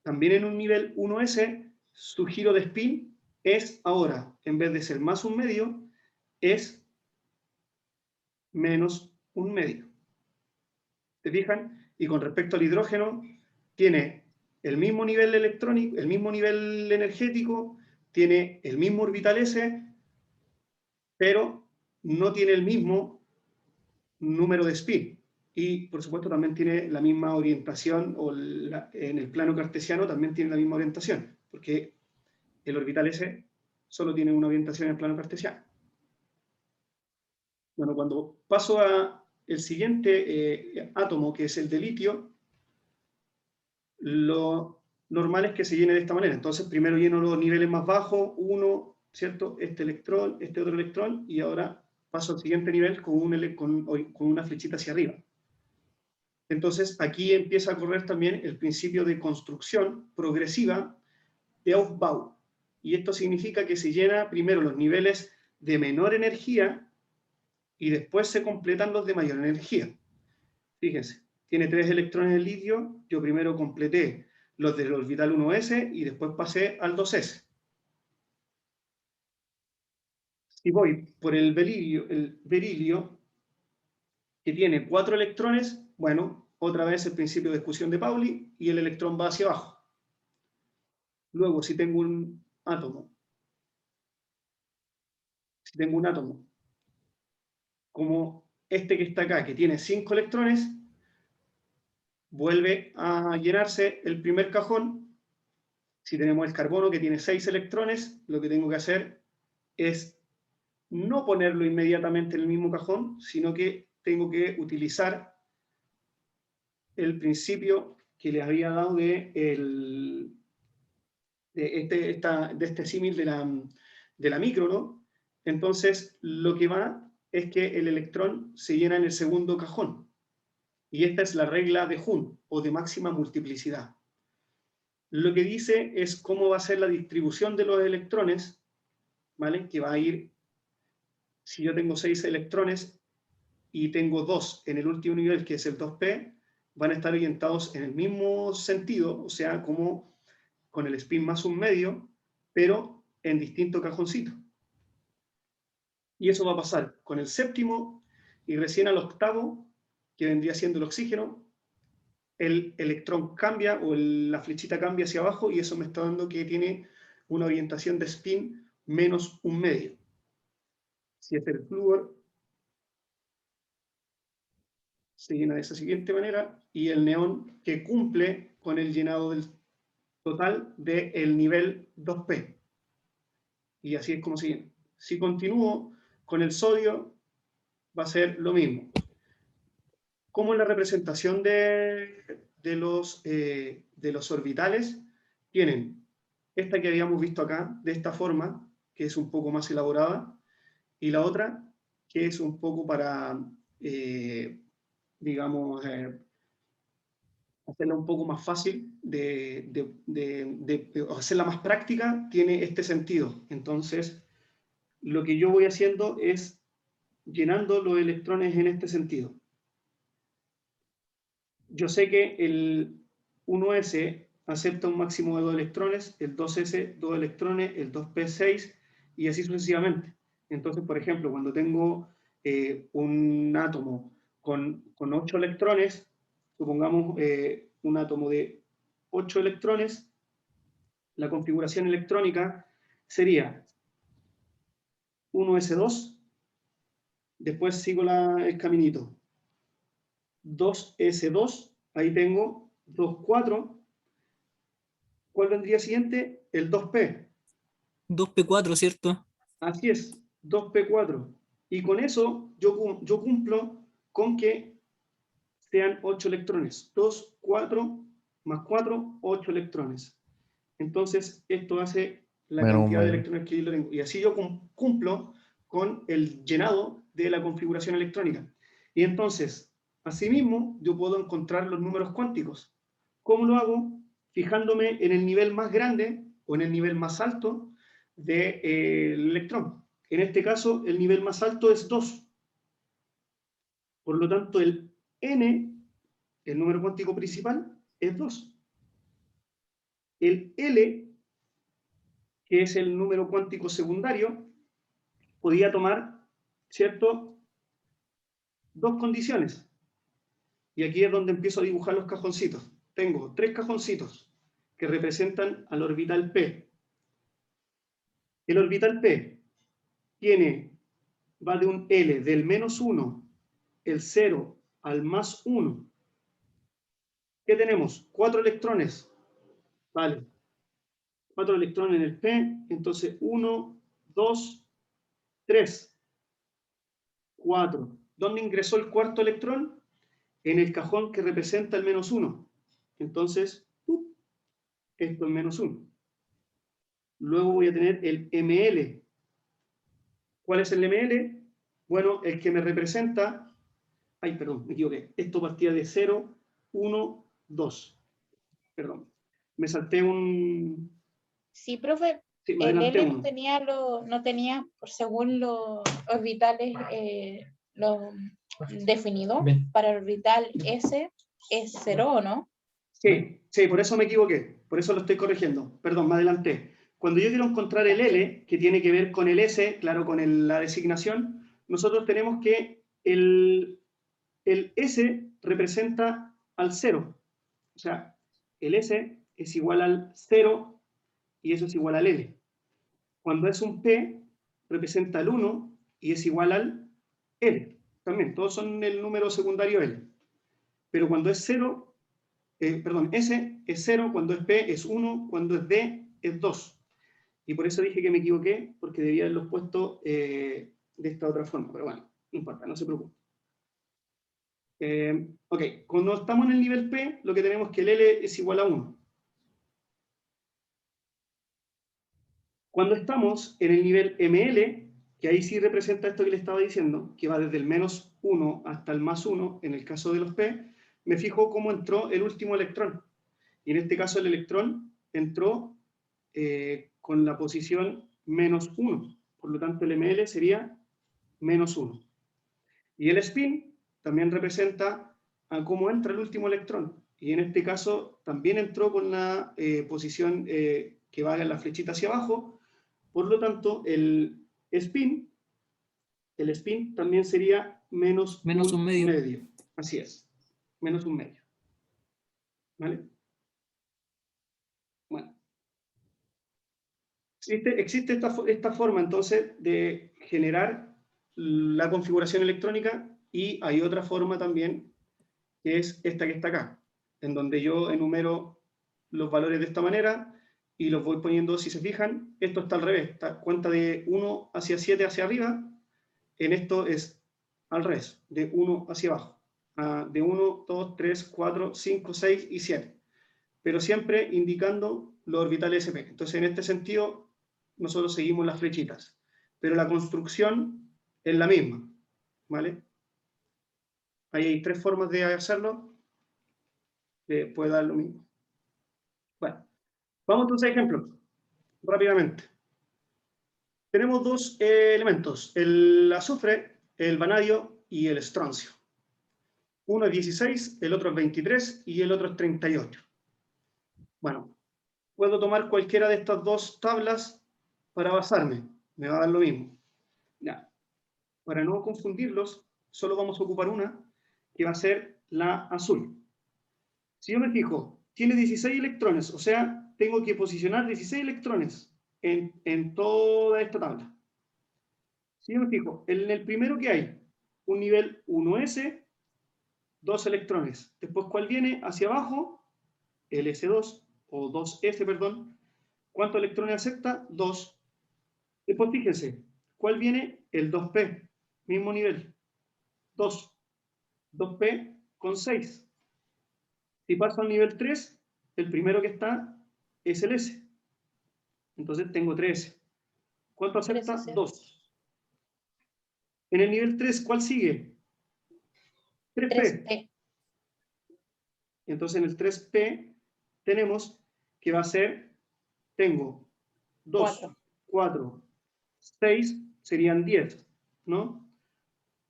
también en un nivel 1S, su giro de spin es ahora, en vez de ser más un medio, es menos un medio. ¿Se fijan? Y con respecto al hidrógeno, tiene el mismo nivel electrónico, el mismo nivel energético, tiene el mismo orbital S, pero no tiene el mismo número de spin. Y, por supuesto, también tiene la misma orientación, o en el plano cartesiano también tiene la misma orientación, porque el orbital S solo tiene una orientación en el plano cartesiano. Bueno, cuando paso a el siguiente átomo, que es el de litio, lo normal es que se llene de esta manera. Entonces, primero lleno los niveles más bajos, 1, ¿cierto? Este electrón, este otro electrón, y ahora paso al siguiente nivel con una flechita hacia arriba. Entonces, aquí empieza a correr también el principio de construcción progresiva de Aufbau. Y esto significa que se llena primero los niveles de menor energía y después se completan los de mayor energía. Fíjense, tiene 3 electrones el litio, yo primero completé los del orbital 1s y después pasé al 2s. Si voy por el berilio, que tiene 4 electrones, bueno, otra vez el principio de exclusión de Pauli y el electrón va hacia abajo. Luego, si tengo un átomo como este que está acá, que tiene 5 electrones, vuelve a llenarse el primer cajón. Si tenemos el carbono que tiene 6 electrones, lo que tengo que hacer es no ponerlo inmediatamente en el mismo cajón, sino que tengo que utilizar el principio que les había dado de este símil de la micro, ¿no? Entonces, lo que va es que el electrón se llena en el segundo cajón. Y esta es la regla de Hund, o de máxima multiplicidad. Lo que dice es cómo va a ser la distribución de los electrones, ¿vale? Que va a ir, si yo tengo 6 electrones y tengo 2 en el último nivel, que es el 2p, van a estar orientados en el mismo sentido, o sea, como con el spin más un medio, pero en distinto cajoncito. Y eso va a pasar con el séptimo y recién al octavo, que vendría siendo el oxígeno, el electrón cambia o la flechita cambia hacia abajo y eso me está dando que tiene una orientación de spin menos un medio. Si es el flúor, se llena de esa siguiente manera y el neón que cumple con el llenado del total del nivel 2p. Y así es como se llena. Si continúo con el sodio, va a ser lo mismo. Como en la representación de los orbitales, tienen esta que habíamos visto acá, de esta forma, que es un poco más elaborada, y la otra, que es un poco para, digamos, hacerla un poco más fácil, hacerla más práctica, tiene este sentido. Entonces, lo que yo voy haciendo es llenando los electrones en este sentido. Yo sé que el 1s acepta un máximo de 2 electrones, el 2s 2 electrones, el 2p 6 y así sucesivamente. Entonces, por ejemplo, cuando tengo un átomo con 8 electrones, supongamos un átomo de 8 electrones, la configuración electrónica sería 1s2, después sigo el caminito, 2s2, ahí tengo 2, 4. ¿Cuál vendría siguiente? El 2p. 2p4, ¿cierto? Así es, 2p4. Y con eso yo cumplo con que sean 8 electrones. 2, 4, más 4, 8 electrones. Entonces, esto hace la cantidad de electrones que yo tengo. Y así yo cumplo con el llenado de la configuración electrónica. Y entonces, asimismo, yo puedo encontrar los números cuánticos. ¿Cómo lo hago? Fijándome en el nivel más grande o en el nivel más alto del electrón. En este caso, el nivel más alto es 2. Por lo tanto, el n, el número cuántico principal, es 2. El L, que es el número cuántico secundario, podía tomar, ¿cierto?, 2 condiciones. Y aquí es donde empiezo a dibujar los cajoncitos. Tengo 3 cajoncitos que representan al orbital P. El orbital P va de un L del menos 1, el 0 al más 1. ¿Qué tenemos? 4 electrones. Vale. 4 electrones en el P. Entonces 1, 2, 3, 4. ¿Dónde ingresó el cuarto electrón? En el cajón que representa el menos 1. Entonces, esto es menos 1. Luego voy a tener el ML. ¿Cuál es el ML? Bueno, el que me representa... Ay, perdón, me equivoqué. Esto partía de 0, 1, 2. Perdón. Me salté un... Sí, profe, Sí, me el adelanté L no uno. tenía, no tenía, según los orbitales, los definidos. Bien. Para el orbital S es 0, ¿o no? Sí, sí, por eso me equivoqué. Por eso lo estoy corrigiendo. Perdón, me adelanté. Cuando yo quiero encontrar el L, que tiene que ver con el S, claro, con la designación, nosotros tenemos que el S representa al 0. O sea, el S es igual al 0 y eso es igual al L. Cuando es un P, representa el 1 y es igual al L. También, todos son el número secundario L. Pero cuando es 0, S es 0, cuando es P es 1, cuando es D es 2. Y por eso dije que me equivoqué, porque debía haberlos puesto de esta otra forma. Pero bueno, no importa, no se preocupe. Ok, cuando estamos en el nivel P, lo que tenemos es que el L es igual a 1. Cuando estamos en el nivel ML, que ahí sí representa esto que le estaba diciendo, que va desde el menos 1 hasta el más 1, en el caso de los P, me fijo cómo entró el último electrón. Y en este caso el electrón entró con la posición menos 1. Por lo tanto, el ML sería menos 1. Y el spin también representa a cómo entra el último electrón. Y en este caso también entró con la posición que va en la flechita hacia abajo. Por lo tanto, el spin también sería menos Menos un medio. medio. Así es, menos un medio. ¿Vale? Bueno. Existe esta forma entonces de generar la configuración electrónica y hay otra forma también que es esta que está acá, en donde yo enumero los valores de esta manera y los voy poniendo, si se fijan, esto está al revés, cuenta de 1 hacia 7 hacia arriba, en esto es al revés, de 1 hacia abajo, de 1, 2, 3, 4, 5, 6 y 7, pero siempre indicando los orbitales SP. Entonces, en este sentido, nosotros seguimos las flechitas, pero la construcción es la misma, ¿vale? Ahí hay 3 formas de hacerlo, puede dar lo mismo. Bueno, vamos entonces a ejemplos, rápidamente. Tenemos 2 elementos, el azufre, el vanadio y el estroncio. Uno es 16, el otro es 23 y el otro es 38. Bueno, puedo tomar cualquiera de estas 2 tablas para basarme, me va a dar lo mismo. Ya. Para no confundirlos, solo vamos a ocupar una, que va a ser la azul. Si yo me fijo, tiene 16 electrones, o sea, tengo que posicionar 16 electrones en toda esta tabla. Si yo me fijo, en el primero que hay, un nivel 1s, 2 electrones. Después, ¿cuál viene? Hacia abajo, el S2, o 2s, perdón. ¿Cuántos electrones acepta? 2. Después, fíjense, ¿cuál viene? El 2p, mismo nivel, 2. 2p con 6. Si paso al nivel 3, el primero que está es el S. Entonces tengo 3S. ¿Cuánto acepta? 3S. 2. En el nivel 3, ¿cuál sigue? 3P. 3P. Entonces en el 3P tenemos que va a ser, tengo 2, 4, 6, serían 10, ¿no?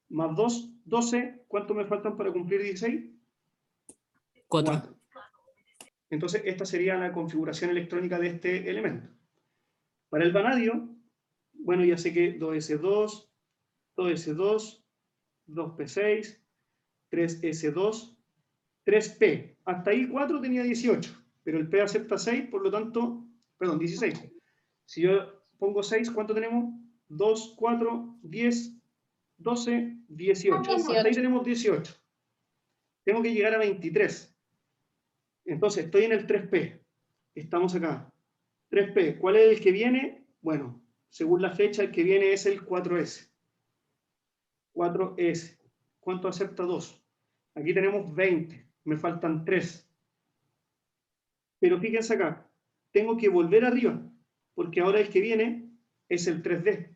Más 2, 12, ¿cuánto me faltan para cumplir 16? 4. Entonces esta sería la configuración electrónica de este elemento. Para el vanadio, bueno, ya sé que 2S2, 2S2, 2P6, 3S2, 3P. Hasta ahí 4 tenía 18, pero el P acepta 6, por lo tanto, perdón, 16. Si yo pongo 6, ¿cuánto tenemos? 2, 4, 10, 12, 18. Hasta ahí tenemos 18. Tengo que llegar a 23. Entonces, estoy en el 3P. Estamos acá. 3P. ¿Cuál es el que viene? Bueno, según la fecha, el que viene es el 4S. 4S. ¿Cuánto acepta 2? Aquí tenemos 20. Me faltan 3. Pero fíjense acá. tengo que volver arriba, porque ahora el que viene es el 3D.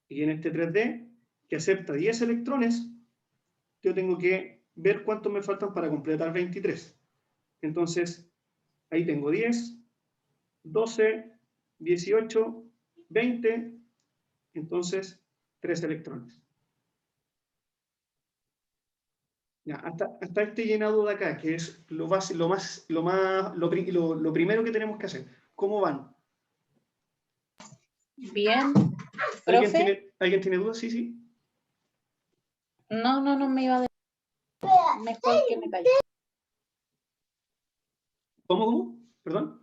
Y en este 3D, que acepta 10 electrones, yo tengo que ver cuántos me faltan para completar 23. Entonces, ahí tengo 10, 12, 18, 20, entonces 3 electrones. Ya, hasta este llenado de acá, que es lo primero que tenemos que hacer. ¿Cómo van? Bien. Profe, ¿Alguien tiene dudas? Sí, sí. no me iba a decir. Mejor que me calle. ¿Cómo? ¿Perdón?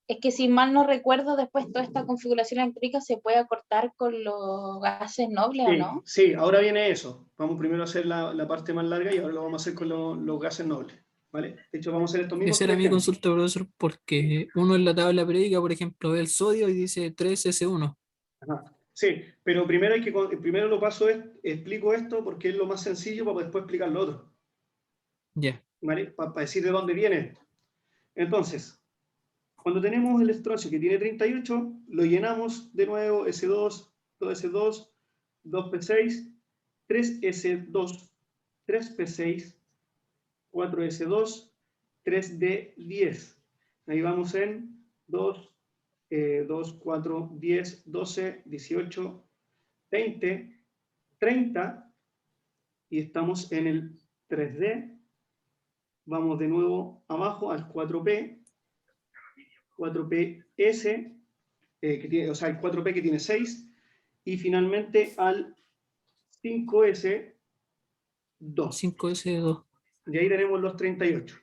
Es que si mal no recuerdo, después toda esta configuración electrónica se puede acortar con los gases nobles, ¿o no? Sí, ahora viene eso. Vamos primero a hacer la parte más larga y ahora lo vamos a hacer con los gases nobles. ¿Vale? De hecho, vamos a hacer esto mismo. Esa era mi consulta, profesor, porque uno en la tabla periódica, por ejemplo, ve el sodio y dice 3S1. Ajá. Sí, pero primero lo paso, explico esto porque es lo más sencillo para después explicar lo otro. Ya. ¿Vale? Para decir de dónde viene esto. Entonces, cuando tenemos el estroncio que tiene 38, lo llenamos de nuevo, S2, 2S2, 2P6, 3S2, 3P6, 4S2, 3D10. Ahí vamos en 2, 4, 10, 12, 18, 20, 30, y estamos en el 3D. Vamos de nuevo abajo al 4P, 4PS, o sea, el 4P que tiene 6, y finalmente al 5S2. 5S2. Y ahí tenemos los 38.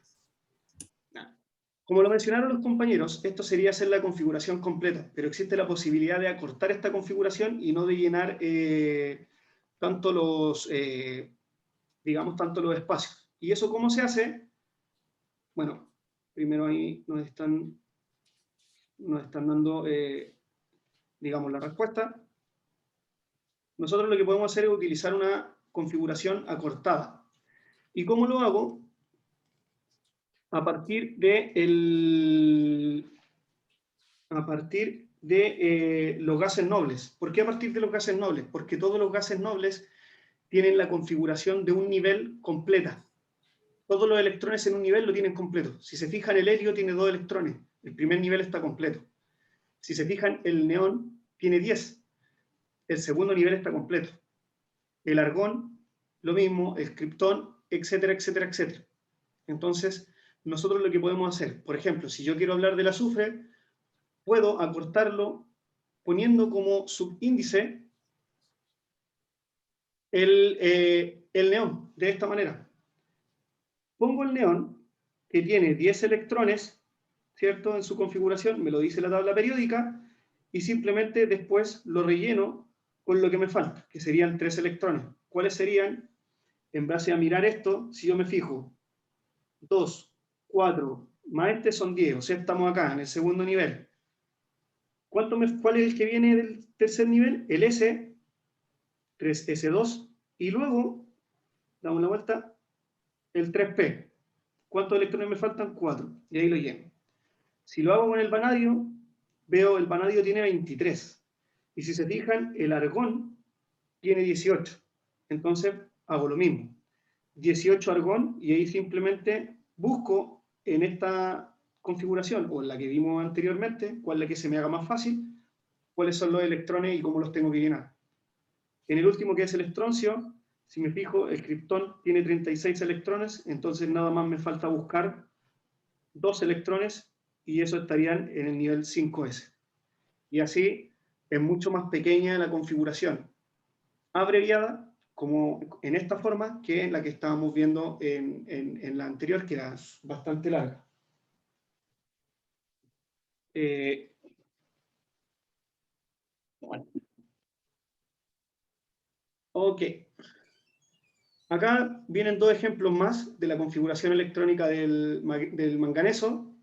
Como lo mencionaron los compañeros, esto sería hacer la configuración completa, pero existe la posibilidad de acortar esta configuración y no de llenar tanto los espacios. ¿Y eso cómo se hace? Bueno, primero ahí nos están dando, digamos, la respuesta. Nosotros lo que podemos hacer es utilizar una configuración acortada. ¿Y cómo lo hago? A partir de los gases nobles. ¿Por qué a partir de los gases nobles? Porque todos los gases nobles tienen la configuración de un nivel completa. Todos los electrones en un nivel lo tienen completo. Si se fijan, el helio tiene 2 electrones. El primer nivel está completo. Si se fijan, el neón tiene 10. El segundo nivel está completo. El argón, lo mismo, el criptón, etcétera, etcétera, etcétera. Entonces, nosotros lo que podemos hacer, por ejemplo, si yo quiero hablar del azufre, puedo acortarlo poniendo como subíndice el neón, de esta manera. Pongo el neón, que tiene 10 electrones, ¿cierto? En su configuración, me lo dice la tabla periódica, y simplemente después lo relleno con lo que me falta, que serían 3 electrones. ¿Cuáles serían? En base a mirar esto, si yo me fijo, 2, 4, más este son 10, o sea, estamos acá, en el segundo nivel. ¿Cuál es el que viene del tercer nivel? El S, 3S2, y luego, damos la vuelta, el 3P. ¿Cuántos electrones me faltan? 4, y ahí lo lleno. Si lo hago con el vanadio, veo el vanadio tiene 23, y si se fijan, el argón tiene 18. Entonces, hago lo mismo. 18 argón, y ahí simplemente busco en esta configuración, o en la que vimos anteriormente, cuál es la que se me haga más fácil, cuáles son los electrones y cómo los tengo que llenar. En el último, que es el estroncio, si me fijo, el criptón tiene 36 electrones, entonces nada más me falta buscar 2 electrones, y eso estarían en el nivel 5S. Y así es mucho más pequeña la configuración, abreviada, como en esta forma, que en la que estábamos viendo en la anterior, que era bastante larga. Bueno. Ok. Acá vienen 2 ejemplos más de la configuración electrónica del manganeso,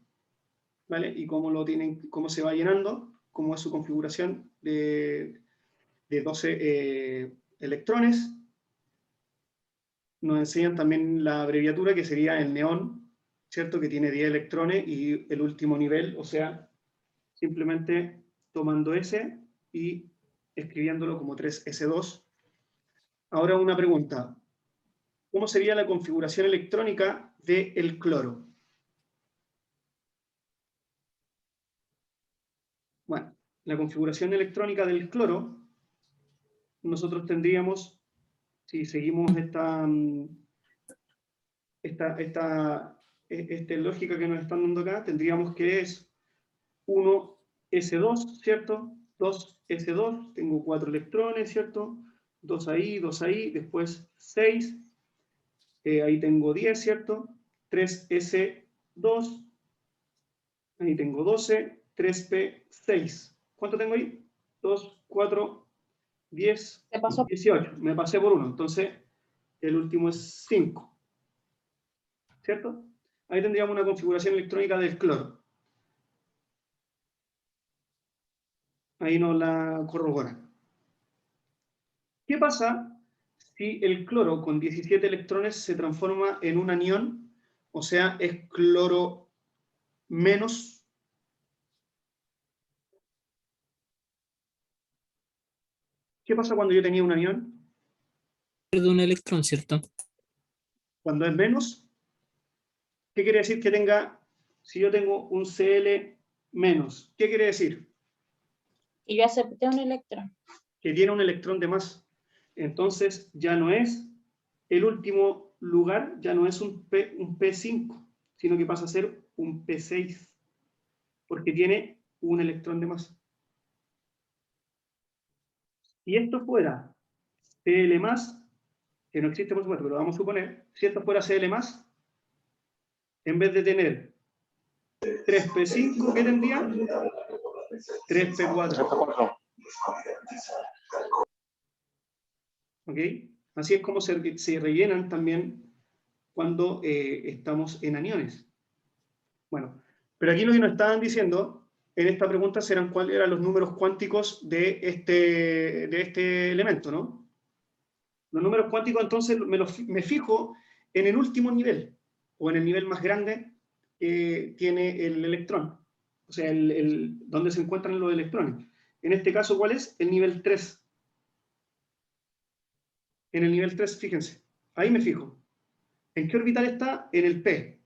¿vale? Y cómo se va llenando, cómo es su configuración de 12 electrones. nos enseñan también la abreviatura que sería el neón, ¿cierto? Que tiene 10 electrones y el último nivel, o sea, simplemente tomando ese y escribiéndolo como 3s2. Ahora una pregunta. ¿Cómo sería la configuración electrónica del cloro? Bueno, la configuración electrónica del cloro, nosotros tendríamos, si seguimos esta lógica que nos están dando acá, tendríamos que es 1s2, ¿cierto? 2s2, tengo 4 electrones, ¿cierto? 2 ahí, después 6, ahí tengo 10, ¿cierto? 3s2, ahí tengo 12, 3p6. ¿Cuánto tengo ahí? 2, 4, 10, Se pasó. 18. Me pasé por 1, entonces el último es 5. ¿Cierto? Ahí tendríamos una configuración electrónica del cloro. Ahí nos la corrobora. ¿Qué pasa si el cloro con 17 electrones se transforma en un anión? O sea, es cloro menos. ¿Qué pasa cuando yo tenía un anión? Pierde un electrón, ¿cierto? Cuando es menos, ¿qué quiere decir que tenga, si yo tengo un Cl menos? ¿Qué quiere decir? Y yo acepté un electrón. Que tiene un electrón de más. Entonces ya no es el último lugar, ya no es un P5, sino que pasa a ser un P6, porque tiene un electrón de más. Si esto fuera Cl+, que no existe por supuesto, pero vamos a suponer, si esto fuera Cl+, en vez de tener 3P5, ¿qué tendría? 3P4. ¿Ok? Así es como se rellenan también cuando estamos en aniones. Bueno, pero aquí lo que nos estaban diciendo en esta pregunta serán cuáles eran los números cuánticos de este elemento, ¿no? Los números cuánticos entonces me fijo en el último nivel, o en el nivel más grande que tiene el electrón, o sea, donde se encuentran los electrones. En este caso, ¿cuál es? El nivel 3. En el nivel 3, fíjense, ahí me fijo. ¿En qué orbital está? En el P.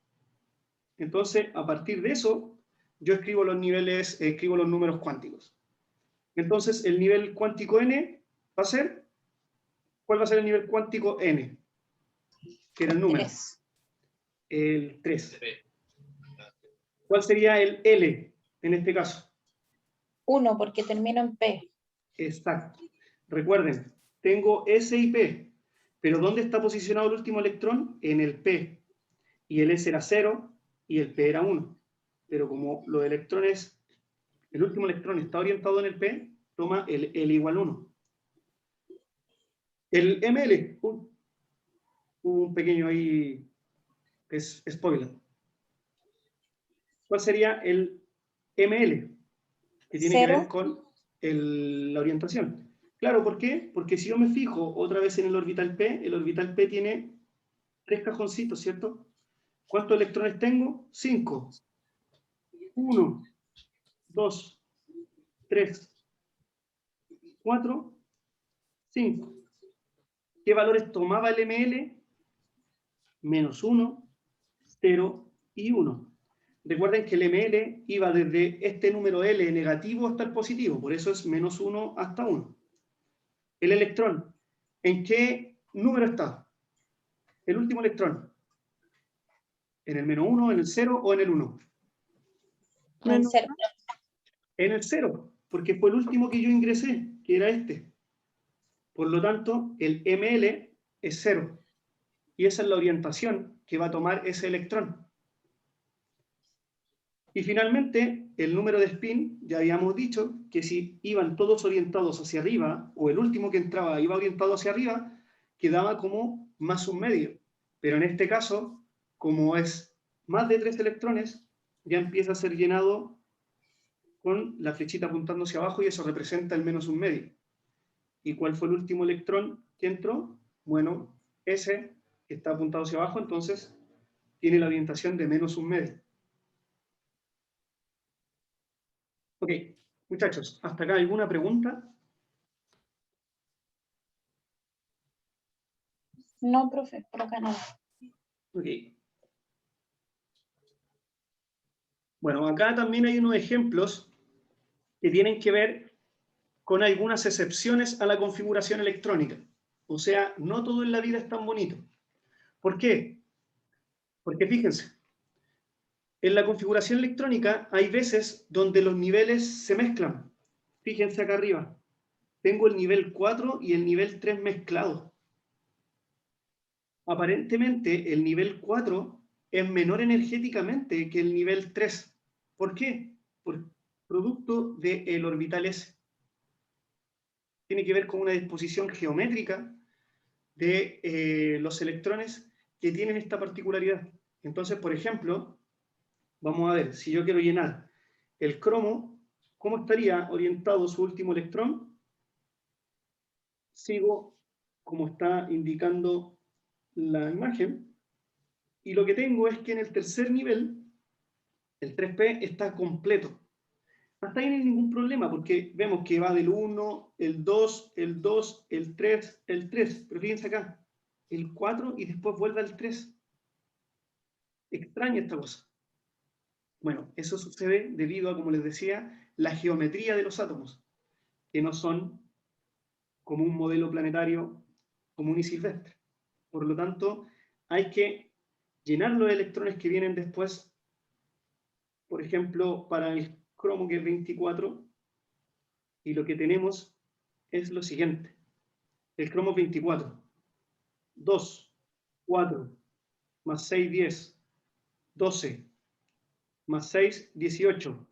Entonces, a partir de eso, yo escribo los niveles, escribo los números cuánticos. Entonces, el nivel cuántico n va a ser, ¿cuál va a ser el nivel cuántico n? Que era el número. 3. El 3. ¿Cuál sería el L en este caso? 1, porque termino en P. Exacto. Recuerden, tengo S y P, pero ¿dónde está posicionado el último electrón? En el P. Y el S era 0 y el P era 1. Pero como los electrones, el último electrón está orientado en el P, toma el L igual 1. El ML, un pequeño ahí spoiler. ¿Cuál sería el ML? Que tiene 0. que ver con la orientación. Claro, ¿por qué? Porque si yo me fijo otra vez en el orbital P tiene 3 cajoncitos, ¿cierto? ¿Cuántos electrones tengo? 5. 1, 2, 3, 4, 5. ¿Qué valores tomaba el ML? Menos 1, 0 y 1. Recuerden que el ML iba desde este número L negativo hasta el positivo, por eso es menos 1 hasta 1. El electrón, ¿en qué número está? El último electrón. ¿En el menos 1, en el 0 o en el 1? En 0. En el 0, porque fue el último que yo ingresé, que era este. Por lo tanto, el ML es 0. Y esa es la orientación que va a tomar ese electrón. Y finalmente, el número de spin, ya habíamos dicho que si iban todos orientados hacia arriba, o el último que entraba iba orientado hacia arriba, quedaba como más un medio. Pero en este caso, como es más de 3 electrones, ya empieza a ser llenado con la flechita apuntando hacia abajo y eso representa el menos un medio. ¿Y cuál fue el último electrón que entró? Bueno, ese que está apuntado hacia abajo, entonces tiene la orientación de menos un medio. Ok, muchachos, ¿hasta acá alguna pregunta? No, profe, por acá no. Ok. Bueno, acá también hay unos ejemplos que tienen que ver con algunas excepciones a la configuración electrónica. O sea, no todo en la vida es tan bonito. ¿Por qué? Porque fíjense, en la configuración electrónica hay veces donde los niveles se mezclan. Fíjense acá arriba. Tengo el nivel 4 y el nivel 3 mezclados. Aparentemente, el nivel 4 es menor energéticamente que el nivel 3. ¿Por qué? Por producto del orbital S. Tiene que ver con una disposición geométrica de los electrones que tienen esta particularidad. Entonces, por ejemplo, vamos a ver, si yo quiero llenar el cromo, ¿cómo estaría orientado su último electrón? Sigo como está indicando la imagen, y lo que tengo es que en el tercer nivel, el 3P está completo. Hasta ahí no hay ningún problema, porque vemos que va del 1, el 2, el 2, el 3, el 3. Pero fíjense acá, el 4 y después vuelve al 3. Extraña esta cosa. Bueno, eso sucede debido a, como les decía, la geometría de los átomos, que no son como un modelo planetario común y silvestre. Por lo tanto, hay que llenar los electrones que vienen después. Por ejemplo, para el cromo, que es 24, y lo que tenemos es lo siguiente. El cromo es 24. 2, 4, más 6, 10, 12, más 6, 18,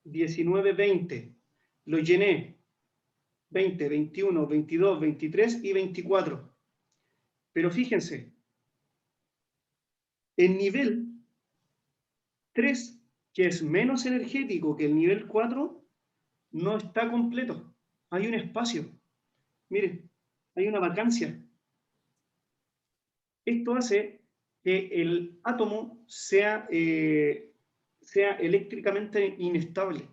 19, 20. Lo llené. 20, 21, 22, 23 y 24. Pero fíjense, el nivel 3, que es menos energético que el nivel 4, no está completo. Hay un espacio. Miren, hay una vacancia. Esto hace que el átomo sea eléctricamente inestable.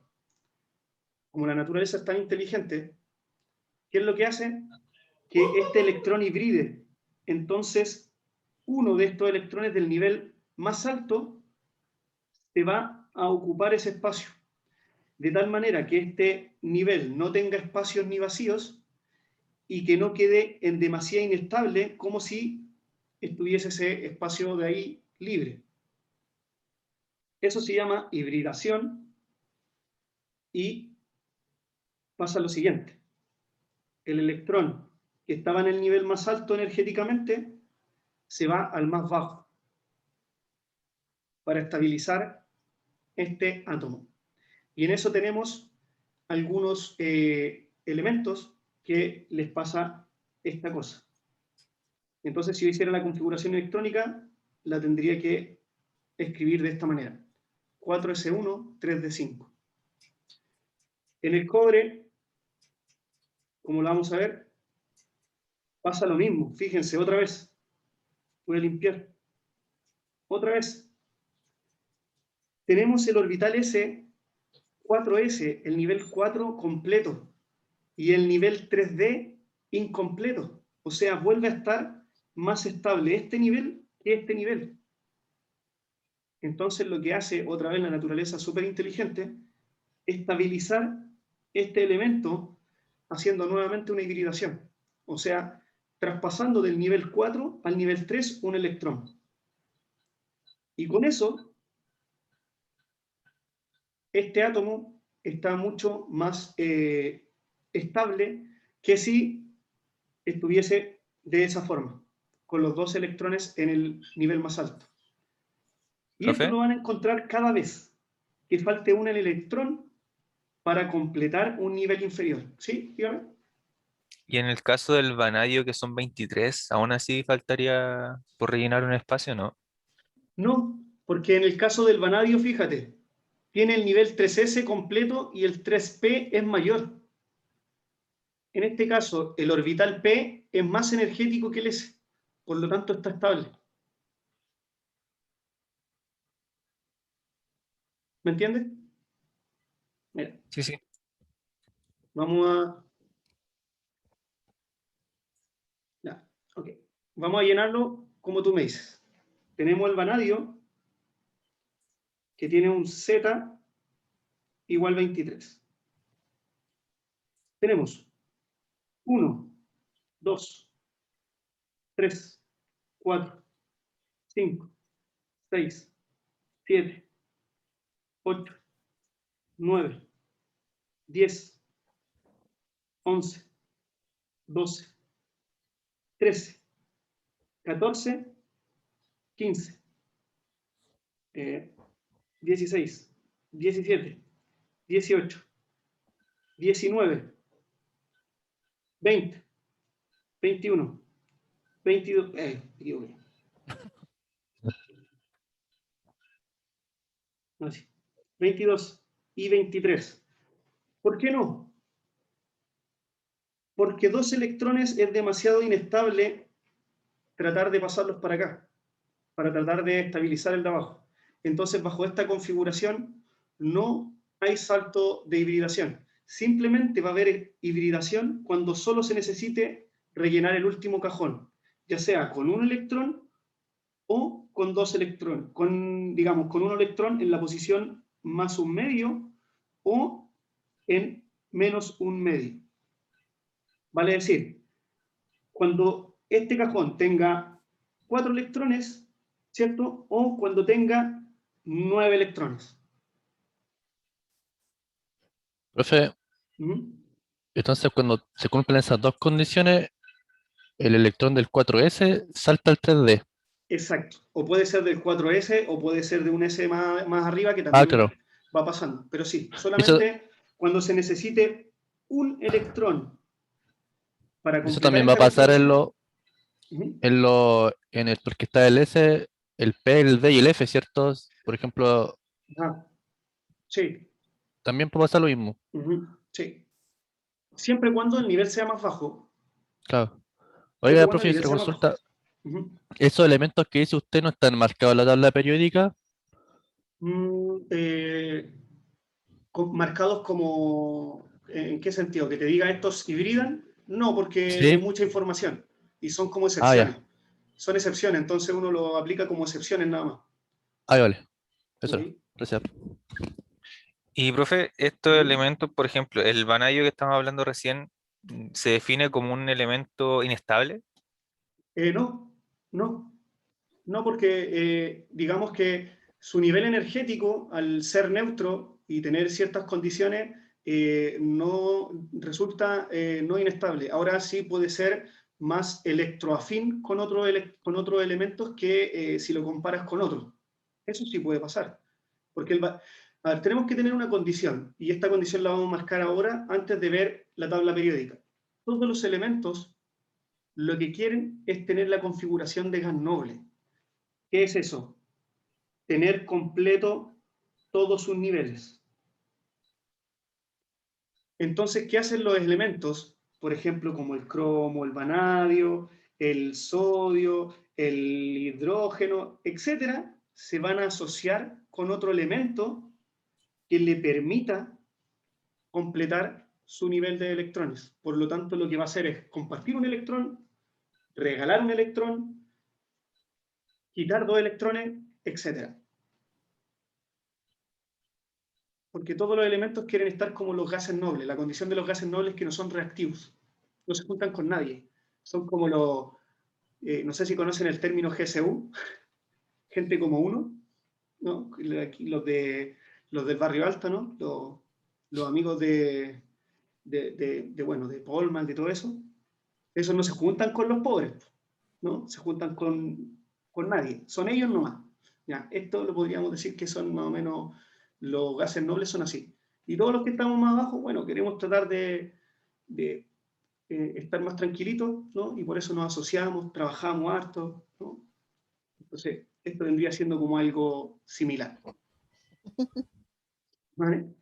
Como la naturaleza es tan inteligente, ¿qué es lo que hace? Que este electrón hibride. Entonces, uno de estos electrones del nivel más alto se va a ocupar ese espacio. De tal manera que este nivel no tenga espacios ni vacíos y que no quede en demasía inestable, como si estuviese ese espacio de ahí libre. Eso se llama hibridación y pasa lo siguiente. El electrón que estaba en el nivel más alto energéticamente se va al más bajo para estabilizar este átomo. Y en eso tenemos algunos elementos que les pasa esta cosa. Entonces, si yo hiciera la configuración electrónica, la tendría que escribir de esta manera. 4s1, 3d5. En el cobre, como lo vamos a ver, pasa lo mismo. Fíjense, otra vez. Voy a limpiar. Otra vez. Tenemos el orbital S, 4s, el nivel 4 completo, y el nivel 3D incompleto. O sea, vuelve a estar más estable este nivel que este nivel. Entonces, lo que hace otra vez la naturaleza súper inteligente es estabilizar este elemento haciendo nuevamente una hibridación. O sea, traspasando del nivel 4 al nivel 3 un electrón. Y con eso, este átomo está mucho más estable que si estuviese de esa forma, con los dos electrones en el nivel más alto. Y ¿Profe? esto lo van a encontrar cada vez que falte un electrón para completar un nivel inferior. ¿Sí? Dígame. Y en el caso del vanadio, que son 23, aún así faltaría por rellenar un espacio, ¿no? No, porque en el caso del vanadio, fíjate, tiene el nivel 3S completo y el 3P es mayor. En este caso, el orbital P es más energético que el S. por lo tanto está estable. ¿Me entiendes? Mira, Sí, sí. vamos a... Ya, ok. Vamos a llenarlo como tú me dices. Tenemos el vanadio, que tiene un Z igual 23. Tenemos 1, 2, 3, 4, 5, 6, 7, 8, 9, 10, 11, 12, 13, 14, 15, 16, 17, 18, 19, 20, 21, 22, me equivoqué. Así, 22 y 23. ¿Por qué no? Porque 2 electrones es demasiado inestable tratar de pasarlos para acá, para tratar de estabilizar el de abajo. Entonces, bajo esta configuración, no hay salto de hibridación. Simplemente va a haber hibridación cuando solo se necesite rellenar el último cajón, ya sea con un electrón o con 2 electrones, digamos, con un electrón en la posición más un medio o en menos un medio. Vale decir, cuando este cajón tenga 4 electrones, ¿cierto? O cuando tenga 9 electrones. Profe, ¿Mm? entonces cuando se cumplen esas dos condiciones, el electrón del 4s salta al 3d. Exacto. O puede ser del 4S o puede ser de un S más arriba que Ah, también claro. va pasando. Pero sí, Eso, solamente cuando se necesite un electrón para eso completar también va a esta pasar configuración. Ujú. porque está el S, el P, el D y el F, ¿cierto? Por ejemplo, Ah, sí. también puede pasar lo mismo. Ujú, sí. Siempre y cuando el nivel sea más bajo. Claro. Siempre y Oiga, cuando el profe, y nivel otra sea más bajo. consulta. Ujú. ¿Esos elementos que dice usted no están marcados en la tabla periódica? Mm, marcados como, ¿en qué sentido? ¿Que te diga estos hibridan? No, porque Sí. es mucha información y son como Ah, excepciones. ya. Son excepciones, entonces uno lo aplica como excepciones nada más. Ah, vale. Eso ¿Ok? era. Gracias. Y profe, estos Ujú. elementos, por ejemplo, el vanadio que estamos hablando recién, ¿se define como un elemento inestable? No, no, no, porque digamos que su nivel energético, al ser neutro y tener ciertas condiciones, no resulta no inestable. Ahora sí puede ser más electroafín con, con otros elementos que si lo comparas con otros. Eso sí puede pasar. Porque a ver, tenemos que tener una condición, y esta condición la vamos a marcar ahora antes de ver la tabla periódica. Todos los elementos lo que quieren es tener la configuración de gas noble. ¿Qué es eso? Tener completo todos sus niveles. Entonces, ¿qué hacen los elementos? Por ejemplo, como el cromo, el vanadio, el sodio, el hidrógeno, etcétera, se van a asociar con otro elemento que le permita completar su nivel de electrones. Por lo tanto, lo que va a hacer es compartir un electrón, regalar un electrón, quitar 2 electrones, etcétera. Porque todos los elementos quieren estar como los gases nobles. La condición de los gases nobles es que no son reactivos, no se juntan con nadie. Son como los, no sé si conocen el término GSU, gente como uno, ¿no? Aquí los del barrio alto, ¿no? Los amigos bueno, de Polman, de todo eso. Esos no se juntan con los pobres, ¿no? Se juntan con nadie. Son ellos nomás. Ya, esto lo podríamos decir que son más o menos, los gases nobles son así. Y todos los que estamos más abajo, bueno, queremos tratar de estar más tranquilitos, ¿no? Y por eso nos asociamos, trabajamos harto, ¿no? Entonces, esto vendría siendo como algo similar. ¿Vale?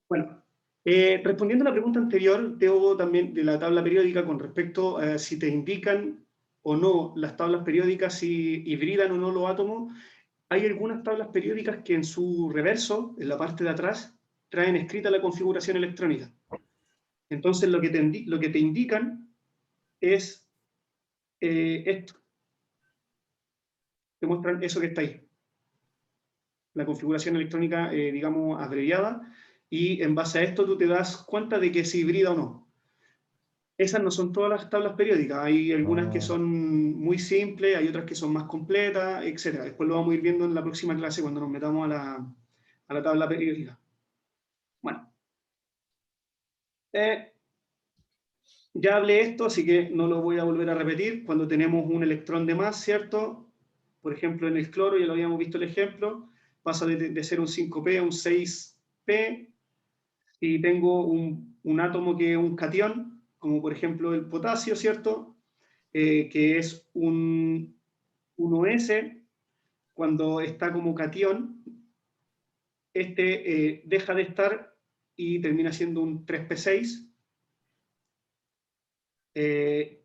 Bueno, respondiendo a la pregunta anterior, Teo, también de la tabla periódica con respecto a si te indican o no las tablas periódicas, si hibridan o no los átomos, hay algunas tablas periódicas que en su reverso, en la parte de atrás, traen escrita la configuración electrónica. Entonces lo que te indican es esto. Te muestran eso que está ahí. La configuración electrónica, digamos, abreviada, y en base a esto tú te das cuenta de que se hibrida o no. Esas no son todas las tablas periódicas, hay algunas que son muy simples, hay otras que son más completas, etc. Después lo vamos a ir viendo en la próxima clase cuando nos metamos a la tabla periódica. Bueno. Ya hablé esto, así que no lo voy a volver a repetir. Cuando tenemos un electrón de más, ¿cierto? Por ejemplo, en el cloro, ya lo habíamos visto el ejemplo, pasa de ser un 5P a un 6P, y tengo un átomo que es un catión, como por ejemplo el potasio, ¿cierto? Que es un 1S, cuando está como catión, deja de estar y termina siendo un 3P6.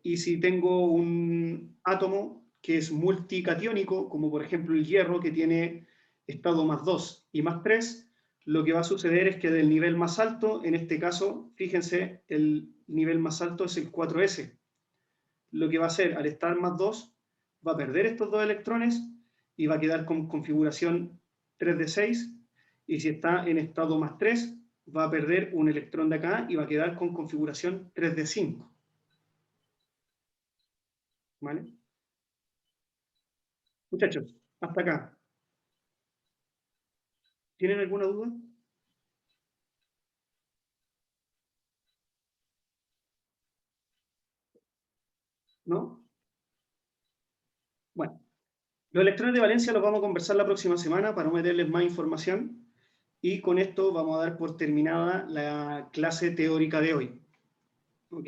Y si tengo un átomo que es multicatiónico, como por ejemplo el hierro, que tiene estado +2 y +3, lo que va a suceder es que del nivel más alto, en este caso, fíjense, el nivel más alto es el 4S. Lo que va a hacer, al estar +2, va a perder estos 2 electrones y va a quedar con configuración 3d6, y si está en estado +3, va a perder un electrón de acá y va a quedar con configuración 3d5. ¿Vale? Muchachos, hasta acá. ¿Tienen alguna duda? ¿No? Bueno, los electrones de valencia los vamos a conversar la próxima semana para no meterles más información, y con esto vamos a dar por terminada la clase teórica de hoy. ¿Ok?